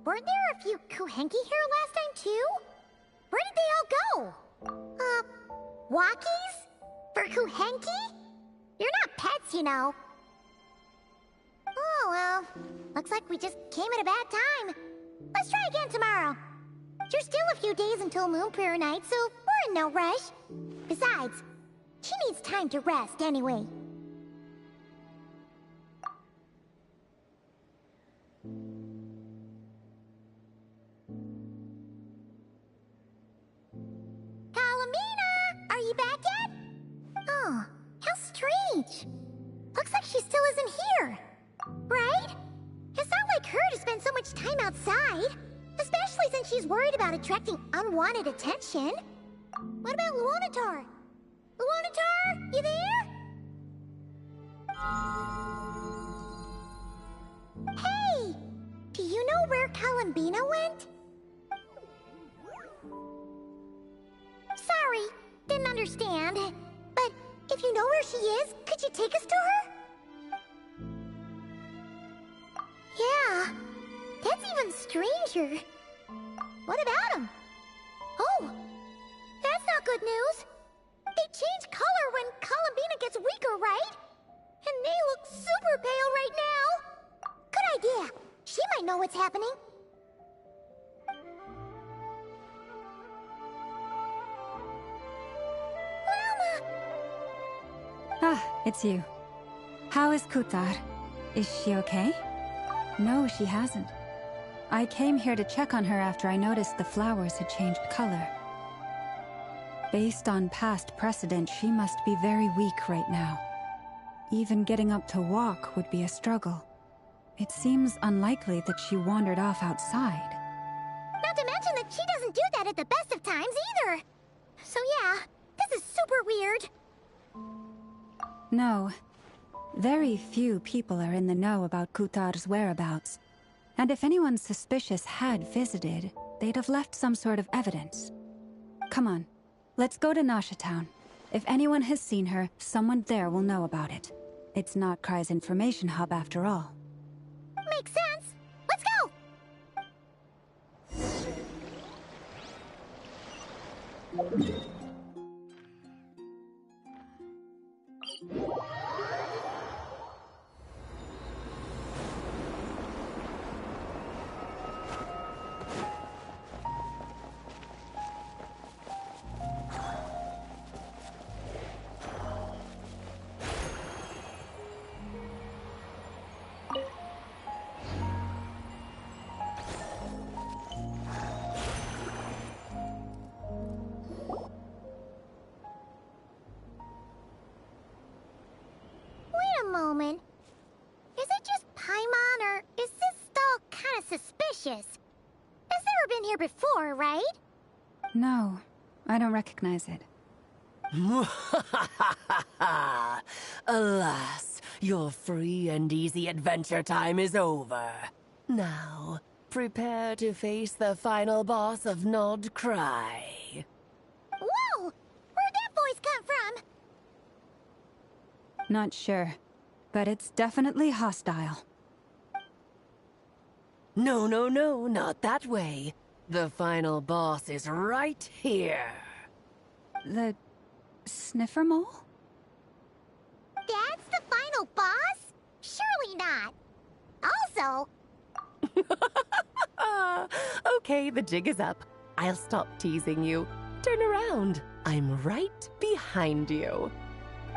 Weren't there a few Kuhenki here last time, too? Where did they all go? Walkies? For Kuhenki? You're not pets, you know. Oh, well. Looks like we just came at a bad time. Let's try again tomorrow. There's still a few days until Moon Prayer Night, so we're in no rush. Besides, she needs time to rest anyway. Are you back yet? Oh, how strange. her to spend so much time outside. Especially since she's worried about attracting unwanted attention. What about Luonatar? Luonatar, you there? Hey! Do you know where Columbina went? Sorry, didn't understand. But if you know where she is, could you take us to her? Yeah, that's even stranger. What about him? Oh, that's not good news. They change color when Columbina gets weaker, right? And they look super pale right now. Good idea. She might know what's happening. Ah, it's you. How is Kutar? Is she okay? No, she hasn't. I came here to check on her after I noticed the flowers had changed color. Based on past precedent, she must be very weak right now. Even getting up to walk would be a struggle. It seems unlikely that she wandered off outside. Not to mention that she doesn't do that at the best of times either. So yeah, this is super weird. No. Very few people are in the know about Kutar's whereabouts. And if anyone suspicious had visited, they'd have left some sort of evidence. Come on, let's go to Nasha Town. If anyone has seen her, someone there will know about it. It's not Cry's information hub after all. Makes sense. Let's go! Moment. Is it just Paimon, or is this stall kind of suspicious? It's never been here before, right? No, I don't recognize it. Alas, your free and easy adventure time is over. Now, prepare to face the final boss of Nod Cry. Whoa! Where'd that voice come from? Not sure. But it's definitely hostile. No, not that way. The final boss is right here. The sniffer mole? That's the final boss? Surely not. Also... Okay, the jig is up. I'll stop teasing you. Turn around. I'm right behind you.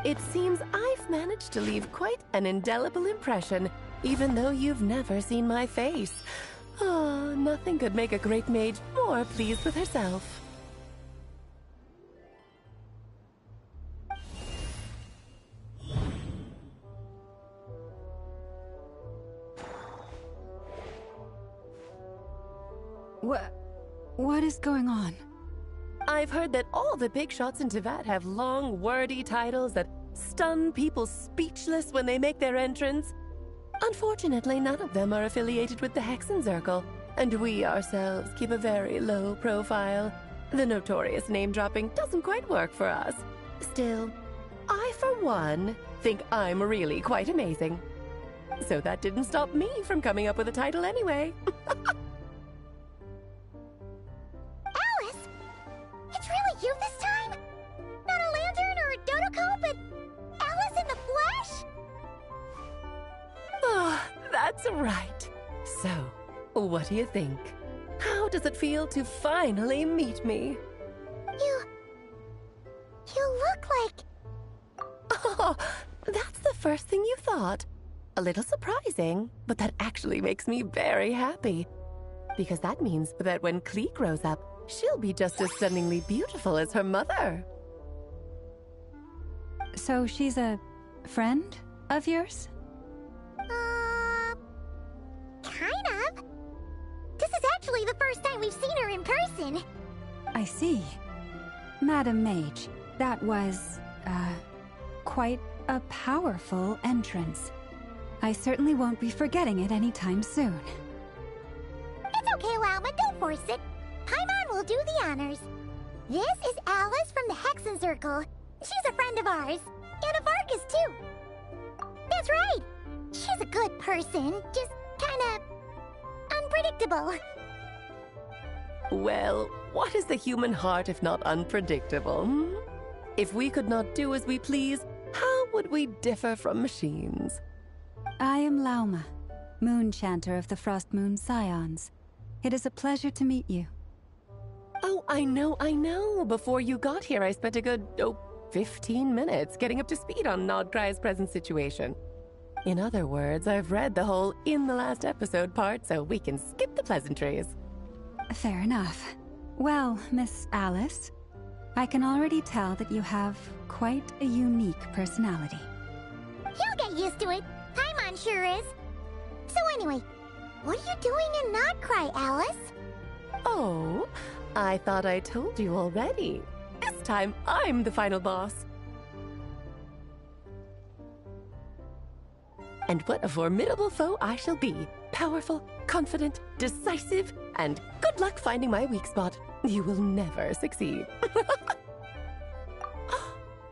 It seems I've managed to leave quite an indelible impression, even though you've never seen my face. Oh, nothing could make a great mage more pleased with herself. What is going on? I've heard that all the big shots in Teyvat have long, wordy titles that stun people speechless when they make their entrance. Unfortunately, none of them are affiliated with the Hexenzirkel, and we ourselves keep a very low profile. The notorious name-dropping doesn't quite work for us. Still, I, for one, think I'm really quite amazing. So that didn't stop me from coming up with a title anyway. Alice! It's really you this time? Not a lantern or a Dodoko, but Alice in the flesh? Oh, that's right. So, what do you think? How does it feel to finally meet me? You look like... Oh, that's the first thing you thought. A little surprising, but that actually makes me very happy. Because that means that when Klee grows up, she'll be just as stunningly beautiful as her mother. So she's a friend of yours? Kind of. actually the first time we've seen her in person. I see. Madam Mage, that was, quite a powerful entrance. I certainly won't be forgetting it anytime soon. It's okay, Lauma, don't force it. Paimon will do the honors. This is Alice from the Hexen Circle. She's a friend of ours. And of Arcus, too. That's right. She's a good person, just kinda unpredictable. Well, what is the human heart if not unpredictable? Hmm? If we could not do as we please, how would we differ from machines? I am Lauma, Moon Chanter of the Frost Moon Scions. It is a pleasure to meet you. Oh, I know. Before you got here, I spent a good, 15 minutes getting up to speed on Nodcry's present situation. In other words, I've read the whole in the last episode part, so we can skip the pleasantries. Fair enough. Well, Miss Alice, I can already tell that you have quite a unique personality. He'll get used to it. Paimon sure is. So anyway, what are you doing in Nodcry, Alice? Oh, I thought I told you already. This time, I'm the final boss. And what a formidable foe I shall be. Powerful, confident, decisive, and good luck finding my weak spot. You will never succeed.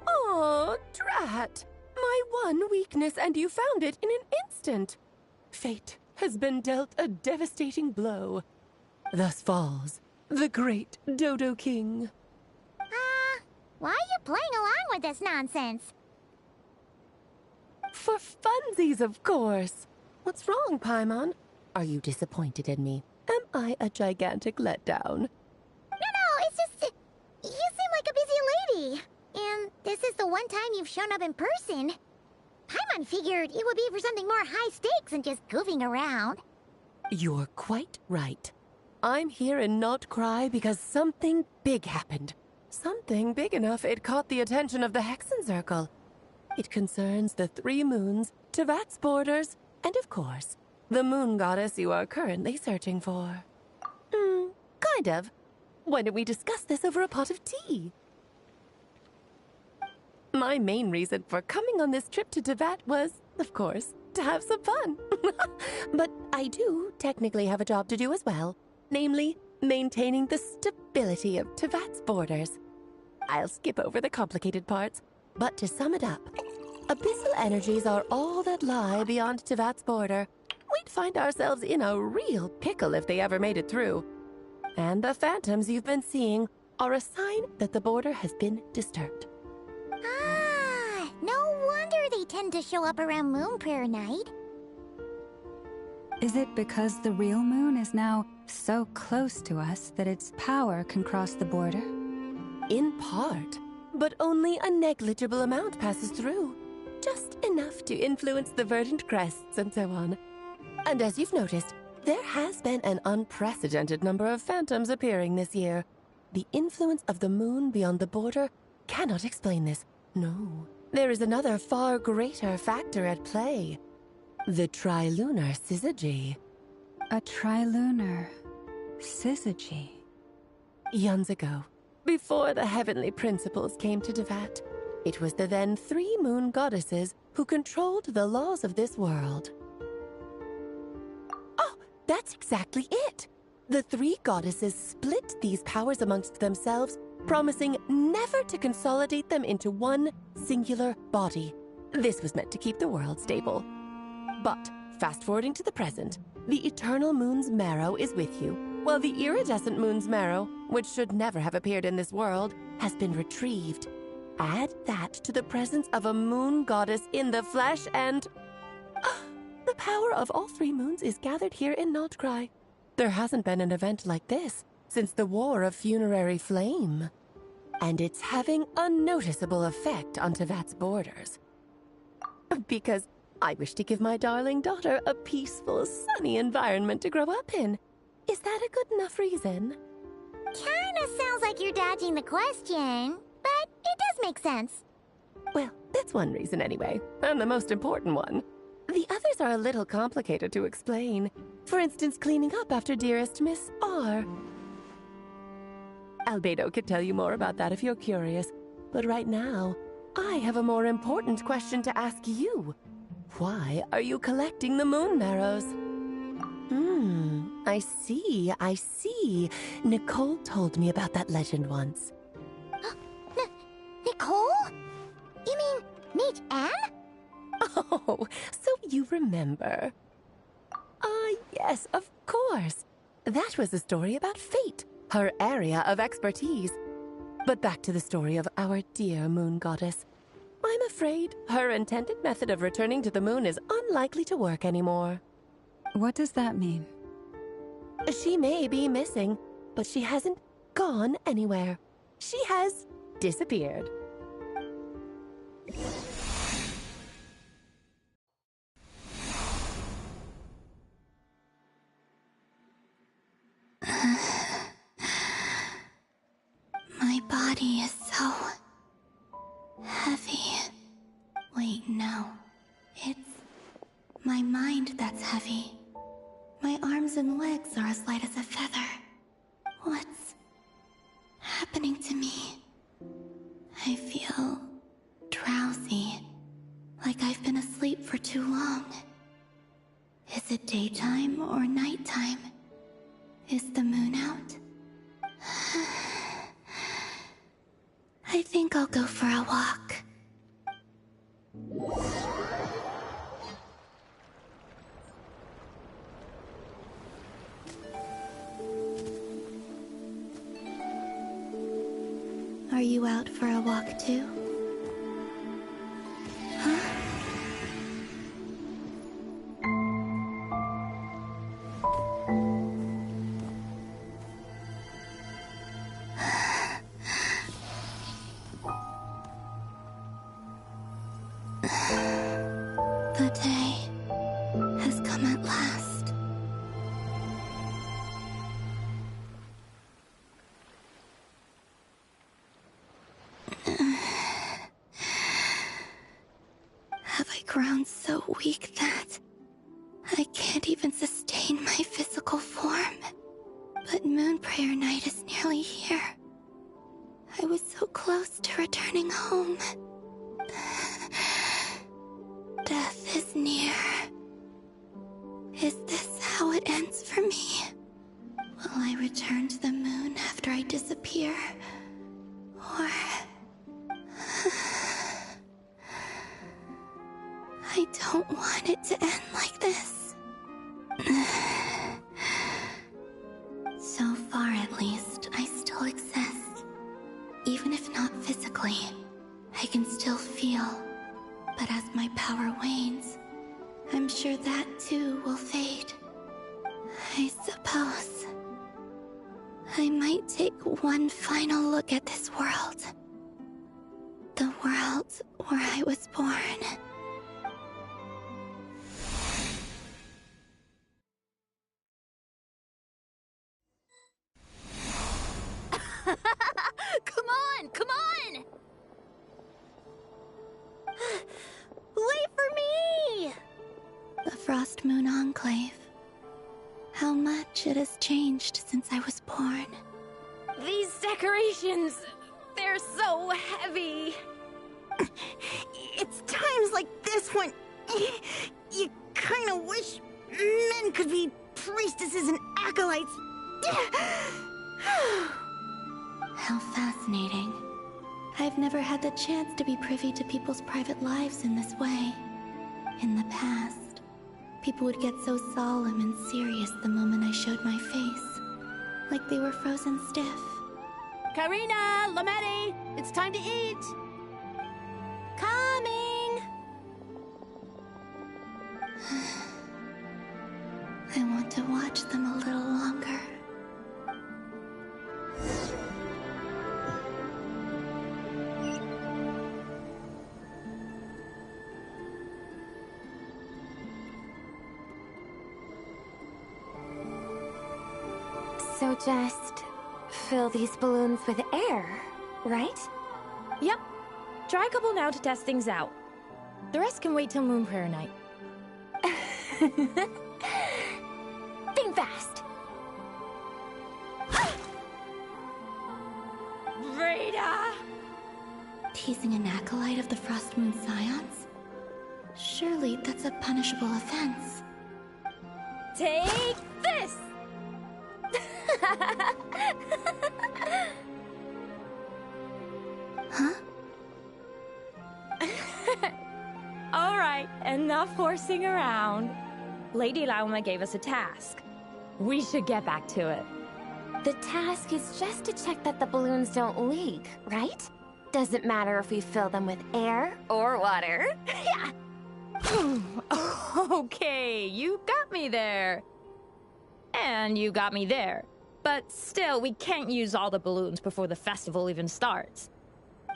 Oh, drat. My one weakness, and you found it in an instant. Fate has been dealt a devastating blow. Thus falls the great Dodo King. Why are you playing along with this nonsense? For funsies, of course. What's wrong, Paimon? Are you disappointed in me? Am I a gigantic letdown? No, it's just... you seem like a busy lady. And this is the one time you've shown up in person. Paimon figured it would be for something more high stakes than just goofing around. You're quite right. I'm here in Nodcry because something big happened. Something big enough it caught the attention of the Hexen Circle. It concerns the 3 moons, Tevat's borders, and of course, the moon goddess you are currently searching for. Kind of. Why don't we discuss this over a pot of tea? My main reason for coming on this trip to Tevat was, of course, to have some fun. But I do technically have a job to do as well, namely, maintaining the stability of Tevat's borders. I'll skip over the complicated parts, but to sum it up, abyssal energies are all that lie beyond Tevat's border. We'd find ourselves in a real pickle if they ever made it through. And the phantoms you've been seeing are a sign that the border has been disturbed. No wonder they tend to show up around Moon Prayer Night. Is it because the real moon is now so close to us that its power can cross the border? In part, but only a negligible amount passes through. Just enough to influence the verdant crests and so on. And as you've noticed, there has been an unprecedented number of phantoms appearing this year. The influence of the moon beyond the border cannot explain this. No, there is another far greater factor at play. The trilunar syzygy. A trilunar syzygy? Eons ago, before the heavenly principles came to Tevat, it was the then 3 moon goddesses who controlled the laws of this world. Oh, that's exactly it! The 3 goddesses split these powers amongst themselves, promising never to consolidate them into one singular body. This was meant to keep the world stable. But, fast-forwarding to the present, the eternal moon's marrow is with you, while the iridescent moon's marrow, which should never have appeared in this world, has been retrieved. Add that to the presence of a moon goddess in the flesh and... the power of all 3 moons is gathered here in Nodcry. There hasn't been an event like this since the War of Funerary Flame. And it's having a noticeable effect on Tevat's borders. Because I wish to give my darling daughter a peaceful, sunny environment to grow up in. Is that a good enough reason? Kinda sounds like you're dodging the question, but it does make sense. Well, that's one reason anyway, and the most important one. The others are a little complicated to explain. For instance, cleaning up after dearest Miss R. Albedo could tell you more about that if you're curious. But right now, I have a more important question to ask you. Why are you collecting the moon marrows? I see. Nicole told me about that legend once. Nicole? You mean Mage Anne? Oh, so you remember. Yes, of course. That was a story about fate, her area of expertise. But back to the story of our dear moon goddess. I'm afraid her intended method of returning to the moon is unlikely to work anymore. What does that mean? She may be missing, but she hasn't gone anywhere. She has disappeared. My body is so heavy. Wait, no. It's my mind that's heavy. My arms and legs are as light as a feather. What's happening to me? I feel drowsy, like I've been asleep for too long. Is it daytime or nighttime? Is the moon out? I think I'll go for a walk. Are you out for a walk too? Huh? The day has come at last. Have I grown so weak that I can't even sustain my physical form? But Moon Prayer Night is nearly here. I was so close to returning home. Death is near. Is this how it ends for me? Will I return to the moon after I disappear? Or... I don't want it to end like this. So far, at least, I still exist. Even if not physically, I can still feel. But as my power wanes, I'm sure that too will fade. I suppose I might take one final look at this world. The world where I was born. Come on! Come on! Wait for me! The Frost Moon Enclave. How much it has changed since I was born. These decorations, they're so heavy. It's times like this when you kind of wish men could be priestesses and acolytes. How fascinating. I've never had the chance to be privy to people's private lives in this way. In the past, people would get so solemn and serious the moment I showed my face. Like they were frozen stiff. Karina, Lametti, it's time to eat. Coming! I want to watch them a little longer. So just fill these balloons with air, right? Yep. Try a couple now to test things out. The rest can wait till Moon Prayer Night. Think fast. Rita! Teasing an acolyte of the Frost Moon Scions? Surely that's a punishable offense. Take this! Huh? Alright, enough horsing around. Lady Lauma gave us a task. We should get back to it. The task is just to check that the balloons don't leak, right? Doesn't matter if we fill them with air or water. Yeah. Okay, you got me there. And you got me there. But still, we can't use all the balloons before the festival even starts.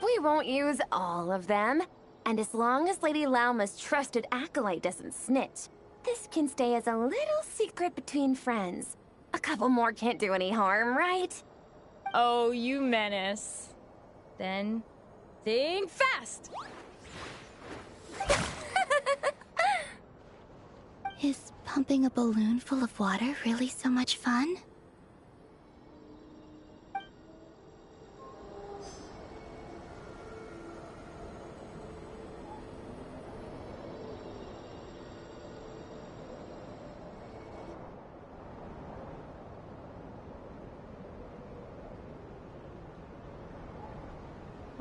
We won't use all of them. And as long as Lady Lauma's trusted acolyte doesn't snitch, this can stay as a little secret between friends. A couple more can't do any harm, right? Oh, you menace. Then, think fast! Is pumping a balloon full of water really so much fun?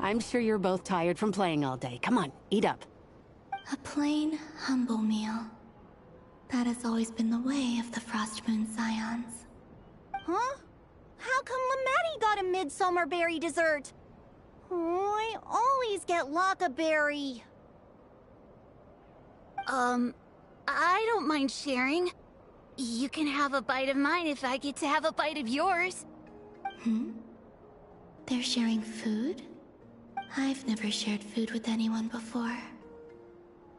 I'm sure you're both tired from playing all day. Come on, eat up. A plain, humble meal. That has always been the way of the Frost Moon Scions. Huh? How come Lamatti got a midsummer berry dessert? Oh, I always get Lockaberry. I don't mind sharing. You can have a bite of mine if I get to have a bite of yours. They're sharing food? I've never shared food with anyone before.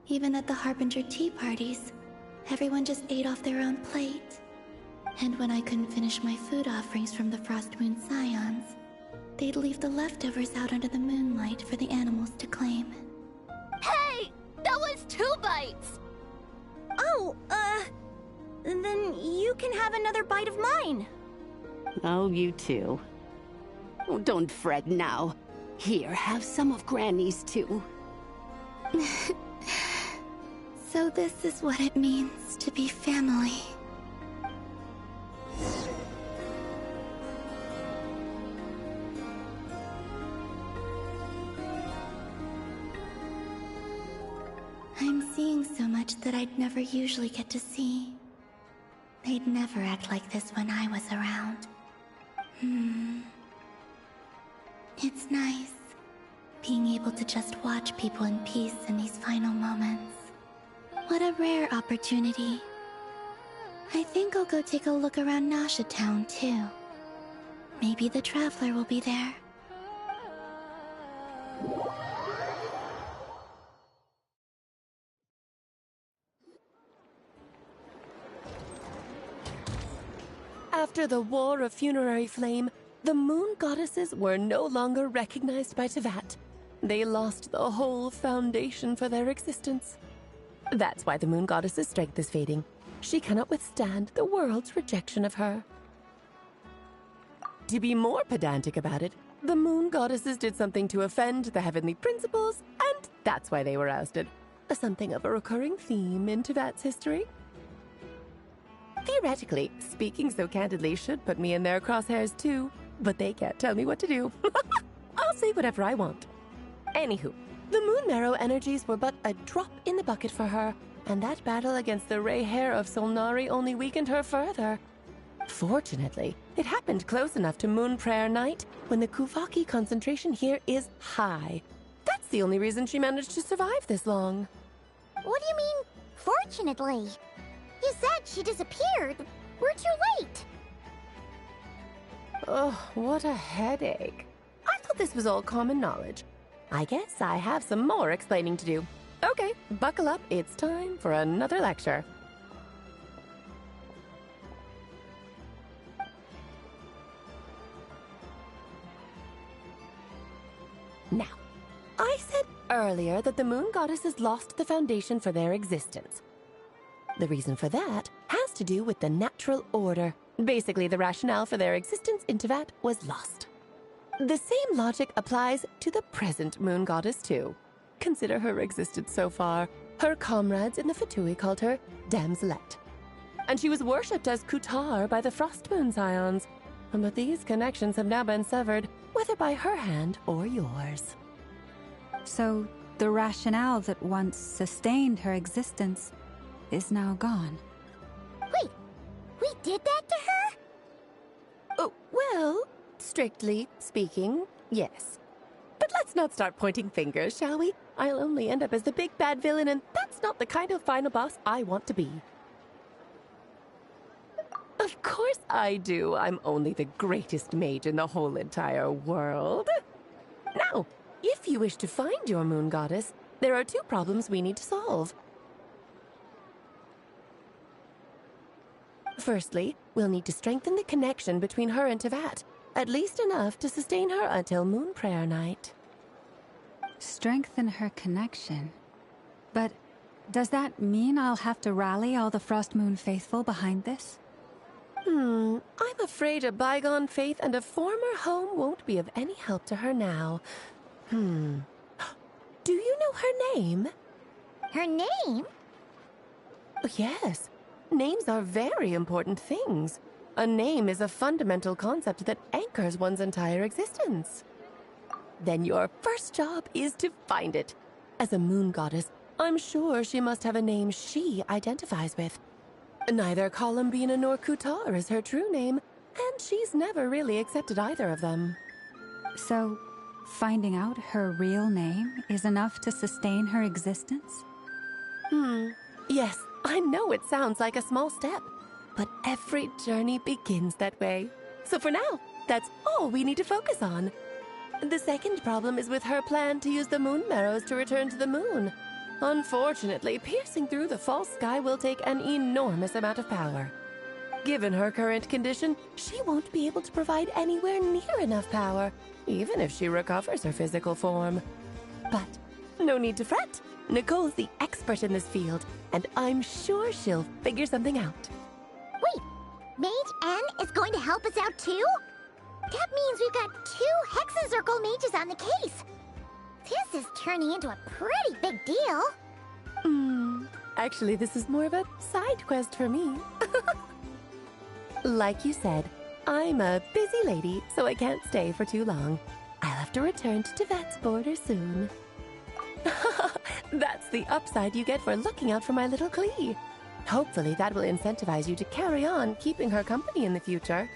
Even at the Harbinger tea parties, everyone just ate off their own plate. And when I couldn't finish my food offerings from the Frost Moon Scions, they'd leave the leftovers out under the moonlight for the animals to claim. Hey! That was 2 bites! Oh, then you can have another bite of mine. Oh, you too. Oh, don't fret now. Here, have some of Granny's too. So this is what it means to be family. I'm seeing so much that I'd never usually get to see. They'd never act like this when I was around. It's nice, being able to just watch people in peace in these final moments. What a rare opportunity. I think I'll go take a look around Nasha Town, too. Maybe the Traveler will be there. After the War of Funerary Flame, the Moon Goddesses were no longer recognized by Tevat. They lost the whole foundation for their existence. That's why the Moon Goddess's strength is fading. She cannot withstand the world's rejection of her. To be more pedantic about it, the Moon Goddesses did something to offend the heavenly principles, and that's why they were ousted. Something of a recurring theme in Tevat's history. Theoretically, speaking so candidly should put me in their crosshairs too, but they can't tell me what to do. I'll say whatever I want. Anywho, the Moon Marrow energies were but a drop in the bucket for her, and that battle against the Ray Hair of Solnari only weakened her further. Fortunately, it happened close enough to Moon Prayer Night when the Kuvaki concentration here is high. That's the only reason she managed to survive this long. What do you mean, fortunately? You said she disappeared. We're too late. Oh, what a headache. I thought this was all common knowledge. I guess I have some more explaining to do. Okay, buckle up. It's time for another lecture. Now, I said earlier that the Moon Goddesses lost the foundation for their existence. The reason for that has to do with the natural order. Basically, the rationale for their existence in Tevat was lost. The same logic applies to the present moon goddess, too. Consider her existence so far. Her comrades in the Fatui called her Damselette. And she was worshipped as Kutar by the Frost Moon Scions. But these connections have now been severed, whether by her hand or yours. So, the rationale that once sustained her existence is now gone. Wait, we did that to her? Oh, well, strictly speaking, yes. But let's not start pointing fingers, shall we? I'll only end up as the big bad villain, and that's not the kind of final boss I want to be. Of course I do. I'm only the greatest mage in the whole entire world. Now, if you wish to find your moon goddess, there are two problems we need to solve. Firstly, we'll need to strengthen the connection between her and Tevat, at least enough to sustain her until Moon Prayer Night. Strengthen her connection? But does that mean I'll have to rally all the Frost Moon faithful behind this? I'm afraid a bygone faith and a former home won't be of any help to her now. Do you know her name? Her name? Yes. Names are very important things. A name is a fundamental concept that anchors one's entire existence. Then your first job is to find it. As a moon goddess, I'm sure she must have a name she identifies with. Neither Columbina nor Kutar is her true name, and she's never really accepted either of them. So, finding out her real name is enough to sustain her existence? Yes, I know it sounds like a small step, but every journey begins that way. So for now, that's all we need to focus on. The second problem is with her plan to use the moon marrows to return to the moon. Unfortunately, piercing through the false sky will take an enormous amount of power. Given her current condition, she won't be able to provide anywhere near enough power, even if she recovers her physical form. But no need to fret. Nicole's the expert in this field, and I'm sure she'll figure something out. Wait, Mage N is going to help us out too? That means we've got 2 Hexencircle mages on the case. This is turning into a pretty big deal. Actually, this is more of a side quest for me. Like you said, I'm a busy lady, so I can't stay for too long. I'll have to return to Tevat's border soon. That's the upside you get for looking out for my little Klee. Hopefully that will incentivize you to carry on keeping her company in the future.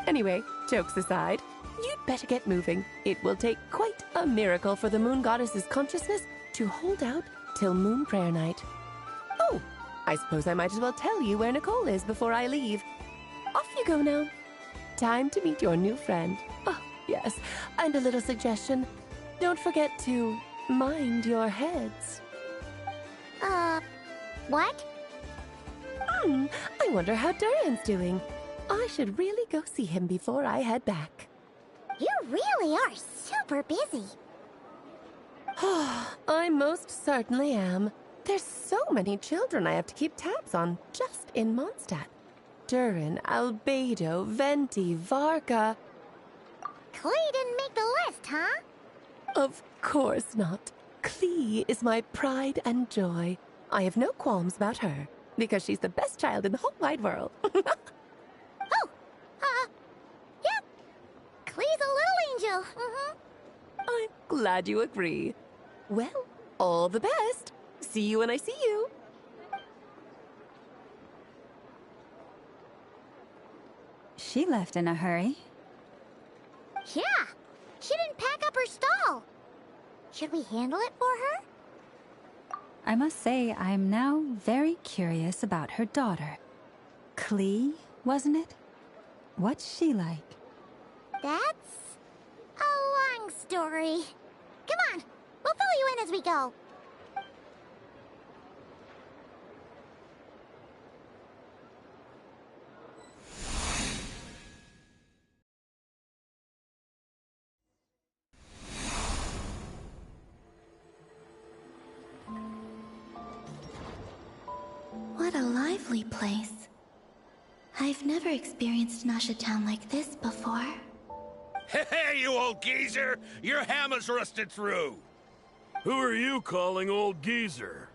Anyway, jokes aside, you'd better get moving. It will take quite a miracle for the moon goddess's consciousness to hold out till Moon Prayer Night. Oh, I suppose I might as well tell you where Nicole is before I leave. Off you go now. Time to meet your new friend. Oh, yes, and a little suggestion. Don't forget to mind your heads. What? I wonder how Durian's doing. I should really go see him before I head back. You really are super busy. I most certainly am. There's so many children I have to keep tabs on just in Mondstadt. Durin, Albedo, Venti, Varka. Klee didn't make the list, huh? Of course not. Klee is my pride and joy. I have no qualms about her, because she's the best child in the whole wide world. Yeah. Klee's a little angel. I'm glad you agree. Well, all the best. See you when I see you. She left in a hurry. Yeah. She didn't pack up her stall. Should we handle it for her? I must say, I'm now very curious about her daughter. Klee, wasn't it? What's she like? That's a long story. Come on, we'll fill you in as we go. What a lovely place. I've never experienced Nasha Town like this before. Hey, you old geezer! Your hammer's rusted through! Who are you calling old geezer?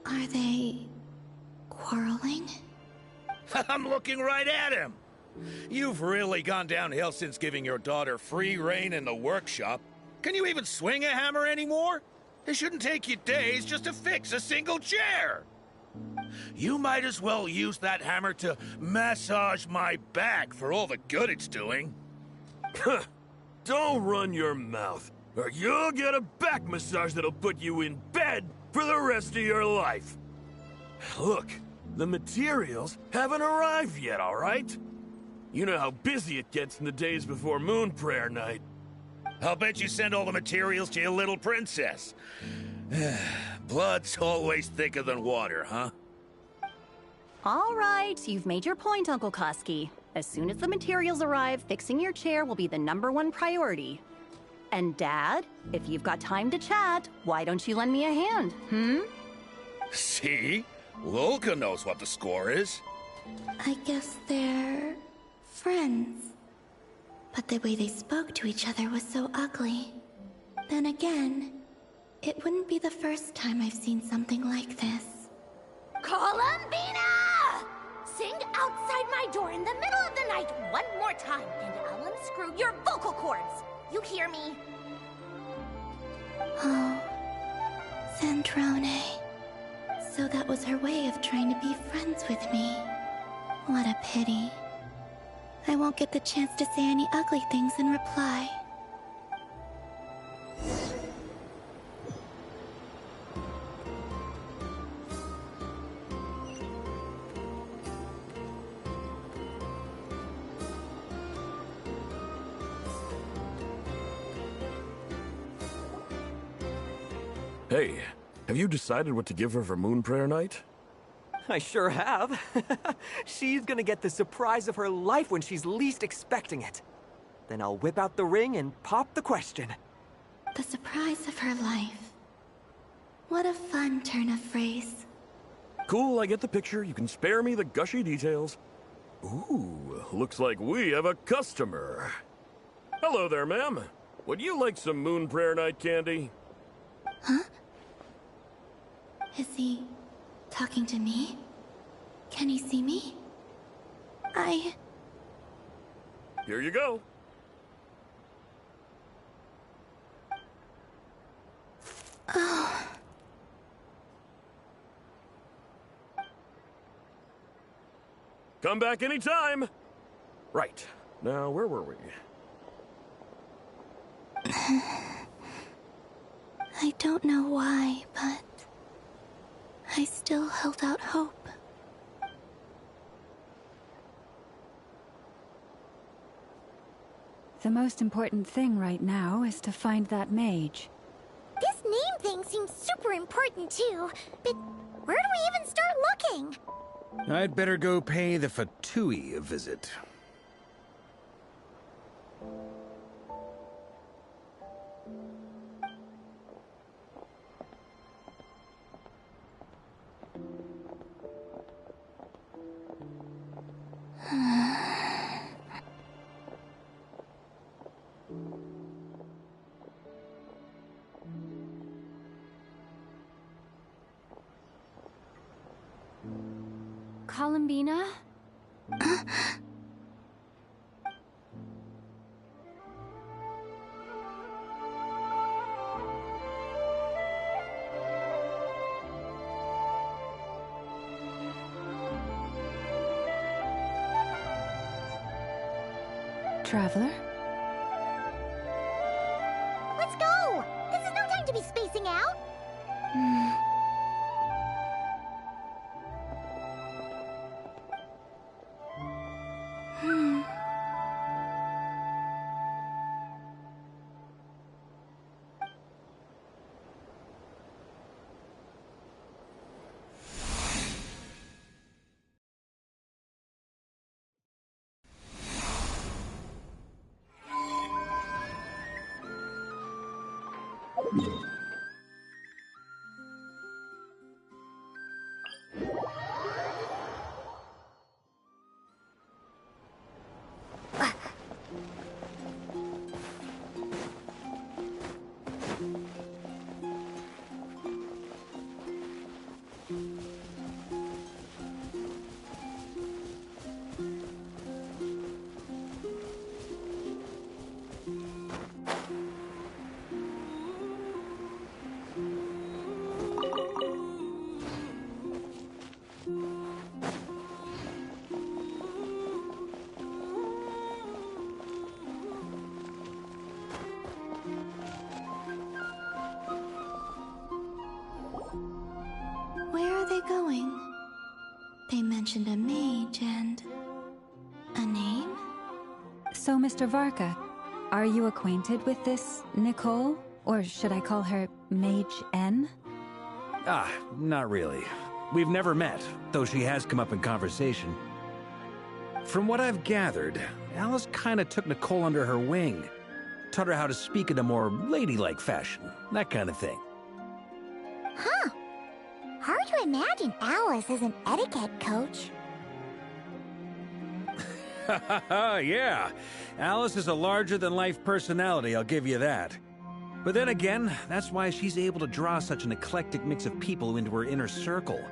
Are they... quarreling? I'm looking right at him! You've really gone downhill since giving your daughter free rein in the workshop. Can you even swing a hammer anymore? It shouldn't take you days just to fix a single chair! You might as well use that hammer to massage my back for all the good it's doing. Don't run your mouth, or you'll get a back massage that'll put you in bed for the rest of your life. Look, the materials haven't arrived yet, all right? You know how busy it gets in the days before Moon Prayer Night. I'll bet you send all the materials to your little princess. Blood's always thicker than water, huh? All right, you've made your point, Uncle Koski. As soon as the materials arrive, fixing your chair will be the #1 priority. And Dad, if you've got time to chat, why don't you lend me a hand, See? Lolka knows what the score is. I guess they're... friends. But the way they spoke to each other was so ugly. Then again, it wouldn't be the first time I've seen something like this. Columbina! Sing outside my door in the middle of the night one more time, and I'll unscrew your vocal cords. You hear me? Oh, Sandrone. So that was her way of trying to be friends with me. What a pity. I won't get the chance to say any ugly things in reply. Hey, have you decided what to give her for Moon Prayer Night? I sure have. She's gonna get the surprise of her life when she's least expecting it. Then I'll whip out the ring and pop the question. The surprise of her life. What a fun turn of phrase. Cool, I get the picture. You can spare me the gushy details. Ooh, looks like we have a customer. Hello there, ma'am. Would you like some Moon Prayer Night candy? Huh? Is he talking to me? Can he see me? Here you go. Oh. Come back anytime. Right. Now, where were we? I don't know why, but I still held out hope. The most important thing right now is to find that mage. This name thing seems super important too, but where do we even start looking? I'd better go pay the Fatui a visit. Columbina? Traveler? Let's go! This is no time to be spacing out! mentioned a mage and a name. So, Mr. Varka, are you acquainted with this Nicole? Or should I call her Mage N? Ah, not really. We've never met, though she has come up in conversation. From what I've gathered, Alice kinda took Nicole under her wing. Taught her how to speak in a more ladylike fashion, that kind of thing. Huh. Hard to imagine Alice as an etiquette coach. Yeah, Alice is a larger-than-life personality, I'll give you that. But then again, that's why she's able to draw such an eclectic mix of people into her inner circle.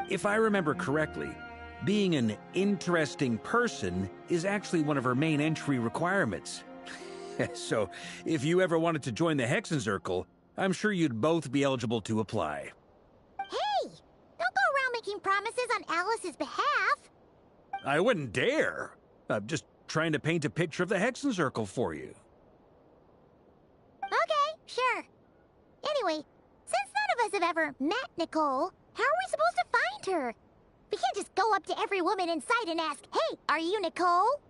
If I remember correctly, being an interesting person is actually one of her main entry requirements. So, if you ever wanted to join the Hexenzirkel, I'm sure you'd both be eligible to apply. Hey! Don't go around making promises on Alice's behalf! I wouldn't dare. I'm just trying to paint a picture of the Hexenzirkel for you. Okay, sure. Anyway, since none of us have ever met Nicole, how are we supposed to find her? We can't just go up to every woman in sight and ask, "Hey, are you Nicole?"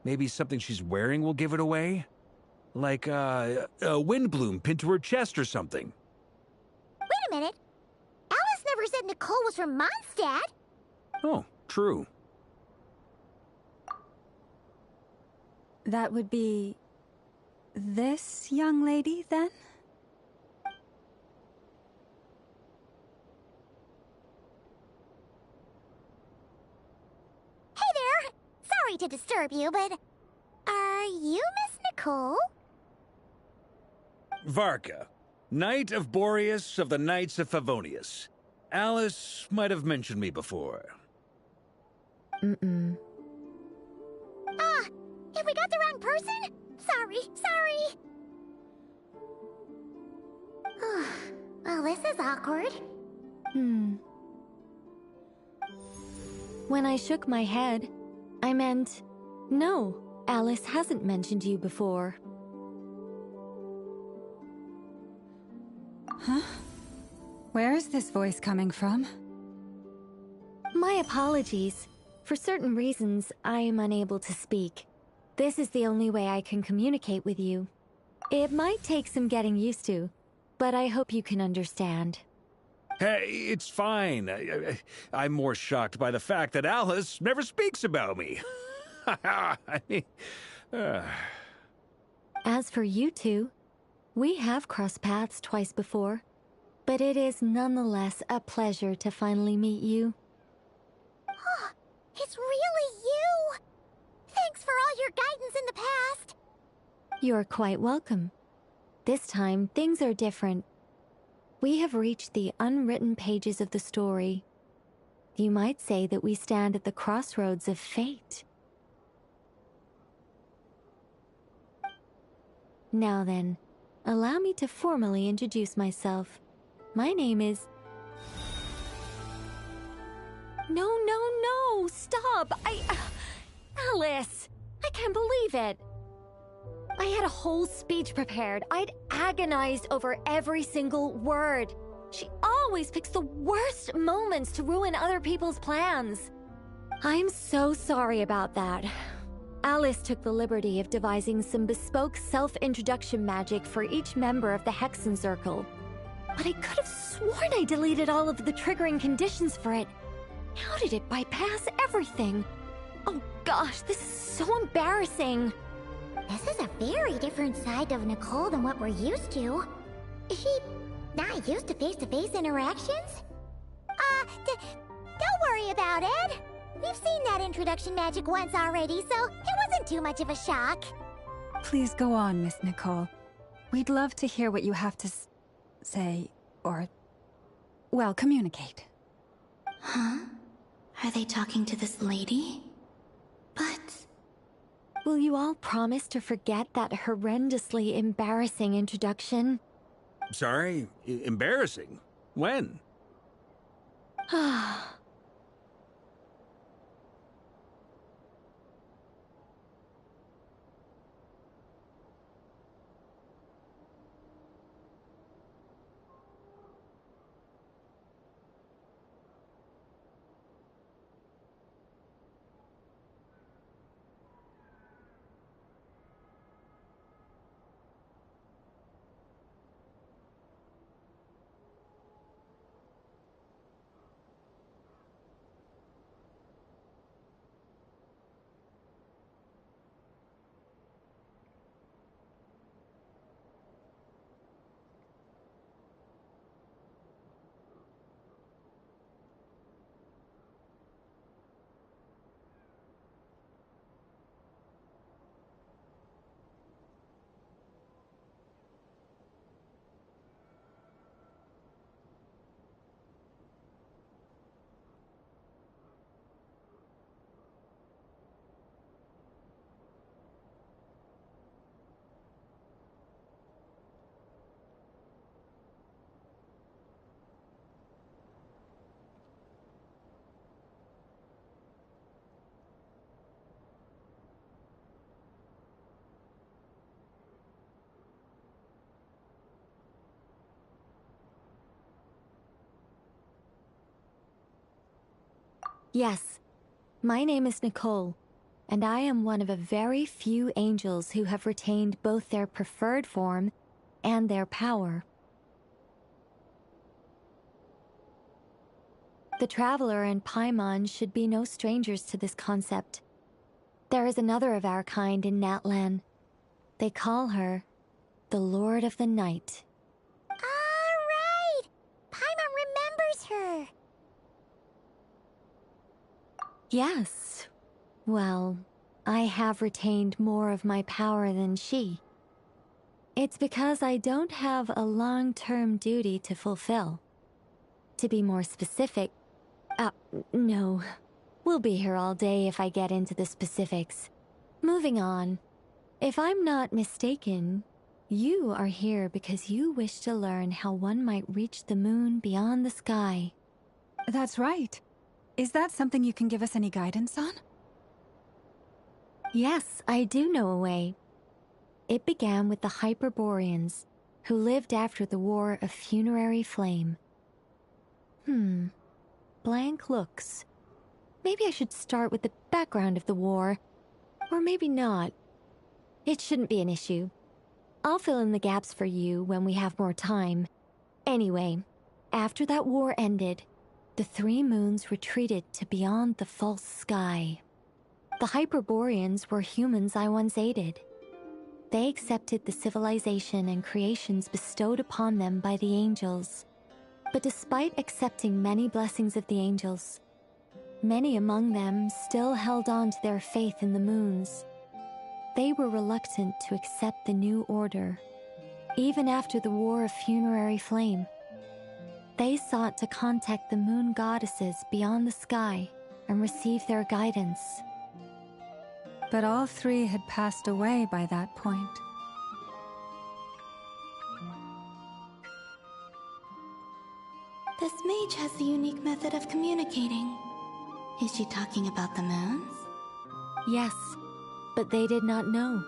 Maybe something she's wearing will give it away? Like, a windbloom pinned to her chest or something. Wait a minute. Alice never said Nicole was from Mondstadt. Oh, true. That would be... this young lady, then? Hey there! Sorry to disturb you, but... are you Miss Nicole? Varka, Knight of Boreas of the Knights of Favonius. Alice might have mentioned me before. Ah, have we got the wrong person? Sorry. Well, this is awkward. When I shook my head, I meant, no, Alice hasn't mentioned you before. Huh? Where is this voice coming from? My apologies. For certain reasons, I am unable to speak. This is the only way I can communicate with you. It might take some getting used to, but I hope you can understand. Hey, it's fine. I'm more shocked by the fact that Alice never speaks about me. As for you two, we have crossed paths twice before, but it is nonetheless a pleasure to finally meet you. It's really you! Thanks for all your guidance in the past! You're quite welcome. This time, things are different. We have reached the unwritten pages of the story. You might say that we stand at the crossroads of fate. Now then, allow me to formally introduce myself. My name is... No, stop! Alice! I can't believe it! I had a whole speech prepared. I'd agonized over every single word. She always picks the worst moments to ruin other people's plans. I'm so sorry about that. Alice took the liberty of devising some bespoke self-introduction magic for each member of the Hexenzirkel. But I could have sworn I deleted all of the triggering conditions for it. How did it bypass everything? Oh gosh, this is so embarrassing. This is a very different side of Nicole than what we're used to. Is she not used to face-to-face interactions? Don't worry about it. We've seen that introduction magic once already, so it wasn't too much of a shock. Please go on, Miss Nicole. We'd love to hear what you have to say, or... well, communicate. Huh? Are they talking to this lady? But... will you all promise to forget that horrendously embarrassing introduction? Sorry? Embarrassing? When? Yes. My name is Nicole, and I am one of a very few angels who have retained both their preferred form and their power. The Traveler and Paimon should be no strangers to this concept. There is another of our kind in Natlan. They call her the Lord of the Night. All right! Paimon remembers her. Yes. Well, I have retained more of my power than she. It's because I don't have a long-term duty to fulfill. To be more specific, no. We'll be here all day if I get into the specifics. Moving on. If I'm not mistaken, you are here because you wish to learn how one might reach the moon beyond the sky. That's right. Is that something you can give us any guidance on? Yes, I do know a way. It began with the Hyperboreans, who lived after the War of Funerary Flame. Blank looks. Maybe I should start with the background of the war. Or maybe not. It shouldn't be an issue. I'll fill in the gaps for you when we have more time. Anyway, after that war ended, the three moons retreated to beyond the false sky. The Hyperboreans were humans I once aided. They accepted the civilization and creations bestowed upon them by the angels. But despite accepting many blessings of the angels, many among them still held on to their faith in the moons. They were reluctant to accept the new order, even after the War of Funerary Flame. They sought to contact the moon goddesses beyond the sky and receive their guidance. But all three had passed away by that point. This mage has a unique method of communicating. Is she talking about the moons? Yes, but they did not know.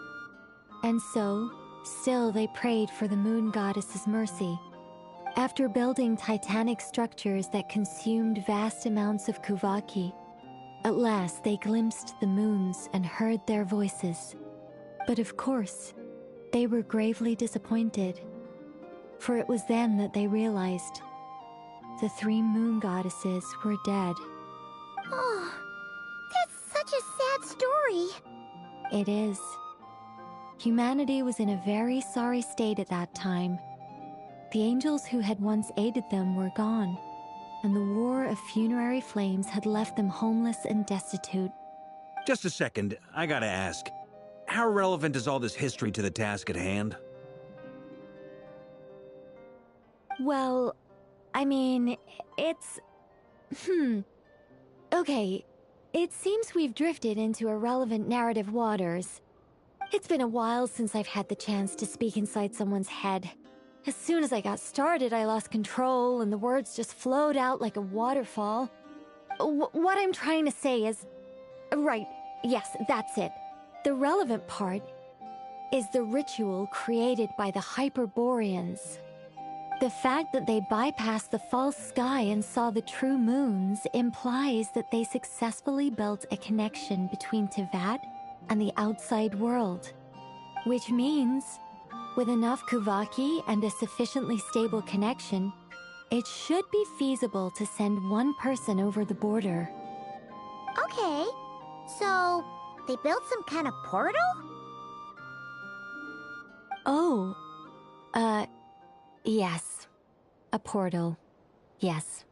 And so, still they prayed for the moon goddess's mercy. After building titanic structures that consumed vast amounts of Kuvaki, at last they glimpsed the moons and heard their voices. But of course, they were gravely disappointed. For it was then that they realized the three moon goddesses were dead. Oh, that's such a sad story. It is. Humanity was in a very sorry state at that time. The angels who had once aided them were gone, and the War of Funerary Flames had left them homeless and destitute. Just a second, I gotta ask. How relevant is all this history to the task at hand? Well, I mean, it's... Okay, it seems we've drifted into irrelevant narrative waters. It's been a while since I've had the chance to speak inside someone's head. As soon as I got started, I lost control, and the words just flowed out like a waterfall. What I'm trying to say is... Right, yes, that's it. The relevant part is the ritual created by the Hyperboreans. The fact that they bypassed the false sky and saw the true moons implies that they successfully built a connection between Teyvat and the outside world. Which means, with enough Kuvaki and a sufficiently stable connection, it should be feasible to send one person over the border. Okay, so they built some kind of portal? Oh, yes. A portal. Yes.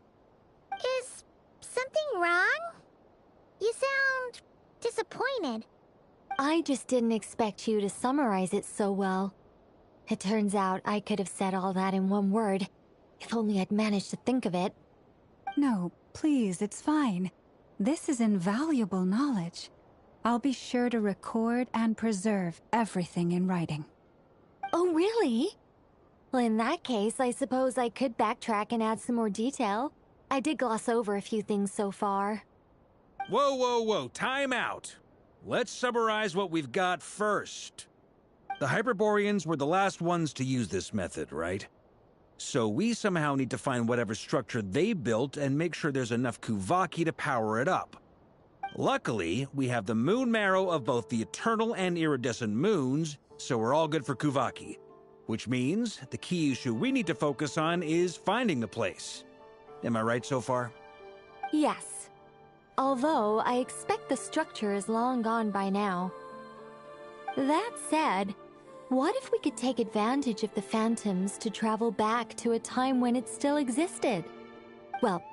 Is something wrong? You sound disappointed. I just didn't expect you to summarize it so well. It turns out I could have said all that in one word, if only I'd managed to think of it. No, please, it's fine. This is invaluable knowledge. I'll be sure to record and preserve everything in writing. Oh, really? Well, in that case, I suppose I could backtrack and add some more detail. I did gloss over a few things so far. Whoa, whoa, whoa, time out. Let's summarize what we've got first. The Hyperboreans were the last ones to use this method, right? So we somehow need to find whatever structure they built and make sure there's enough Kuvaki to power it up. Luckily, we have the moon marrow of both the eternal and iridescent moons, so we're all good for Kuvaki. Which means the key issue we need to focus on is finding the place. Am I right so far? Yes. Although I expect the structure is long gone by now. That said, what if we could take advantage of the phantoms to travel back to a time when it still existed? Well,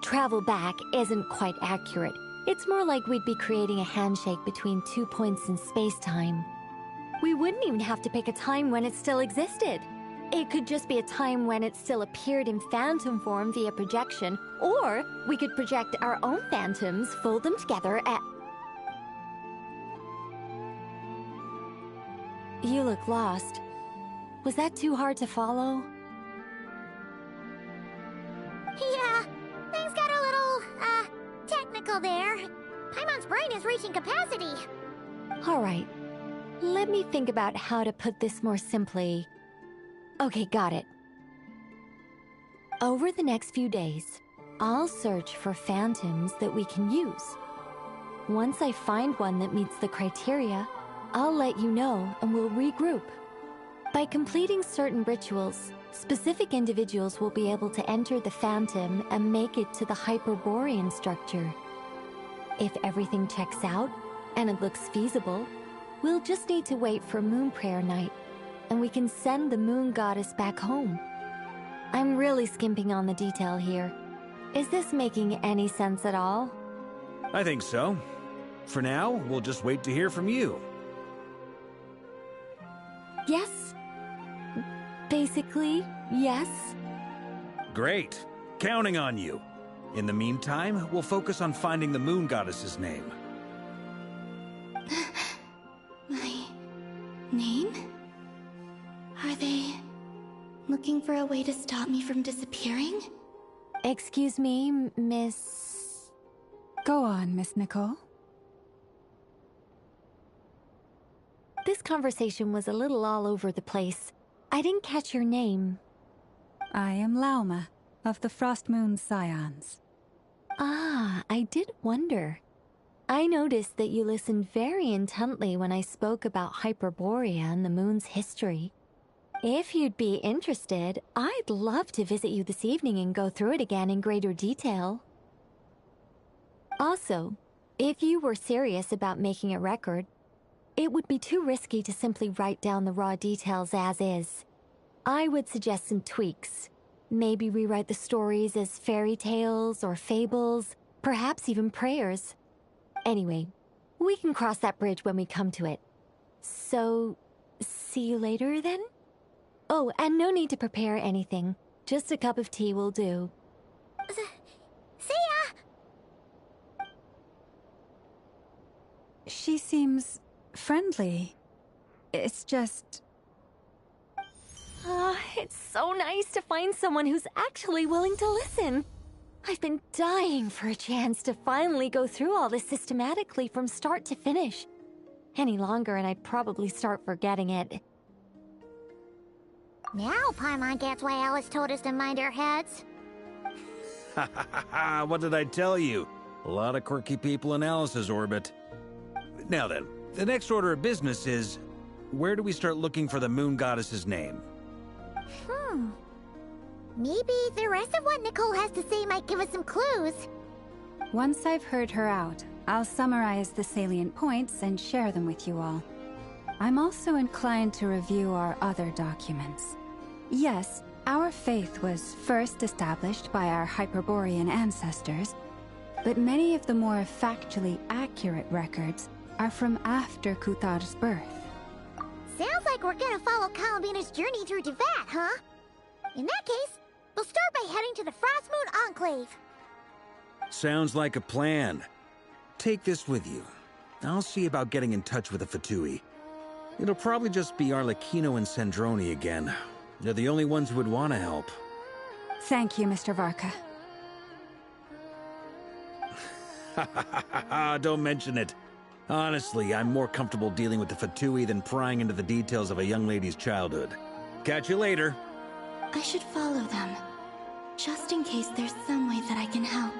travel back isn't quite accurate. It's more like we'd be creating a handshake between 2 points in space-time. We wouldn't even have to pick a time when it still existed. It could just be a time when it still appeared in phantom form via projection, or we could project our own phantoms, fold them together at... You look lost. Was that too hard to follow? Yeah, things got a little, technical there. Paimon's brain is reaching capacity. All right. Let me think about how to put this more simply. Okay, got it. Over the next few days, I'll search for phantoms that we can use. Once I find one that meets the criteria, I'll let you know and we'll regroup. By completing certain rituals, specific individuals will be able to enter the phantom and make it to the Hyperborean structure. If everything checks out, and it looks feasible, we'll just need to wait for Moon Prayer Night, and we can send the Moon Goddess back home. I'm really skimping on the detail here. Is this making any sense at all? I think so. For now, we'll just wait to hear from you. Yes. Basically, yes. Great. Counting on you. In the meantime, we'll focus on finding the Moon Goddess's name. My name? Are they looking for a way to stop me from disappearing? Excuse me, Miss... Go on, Miss Nicole. This conversation was a little all over the place. I didn't catch your name. I am Lauma, of the Frost Moon Scions. Ah, I did wonder. I noticed that you listened very intently when I spoke about Hyperborea and the moon's history. If you'd be interested, I'd love to visit you this evening and go through it again in greater detail. Also, if you were serious about making a record, it would be too risky to simply write down the raw details as is. I would suggest some tweaks. Maybe rewrite the stories as fairy tales or fables, perhaps even prayers. Anyway, we can cross that bridge when we come to it. So, see you later then? Oh, and no need to prepare anything. Just a cup of tea will do. See ya! She seems friendly. It's just... It's so nice to find someone who's actually willing to listen. I've been dying for a chance to finally go through all this systematically from start to finish. Any longer and I'd probably start forgetting it. Now Paimon gets why Alice told us to mind our heads. Ha ha ha ha, what did I tell you? A lot of quirky people in Alice's orbit. Now then, the next order of business is, where do we start looking for the Moon Goddess's name? Maybe the rest of what Nicole has to say might give us some clues. Once I've heard her out, I'll summarize the salient points and share them with you all. I'm also inclined to review our other documents. Yes, our faith was first established by our Hyperborean ancestors, but many of the more factually accurate records are from after Kuthar's birth. Sounds like we're gonna follow Columbina's journey through Teyvat, huh? In that case, we'll start by heading to the Frost Moon Enclave. Sounds like a plan. Take this with you. I'll see about getting in touch with the Fatui. It'll probably just be Arlecchino and Sandroni again. They're the only ones who would want to help. Thank you, Mr. Varka. Don't mention it. Honestly, I'm more comfortable dealing with the Fatui than prying into the details of a young lady's childhood. Catch you later. I should follow them, just in case there's some way that I can help.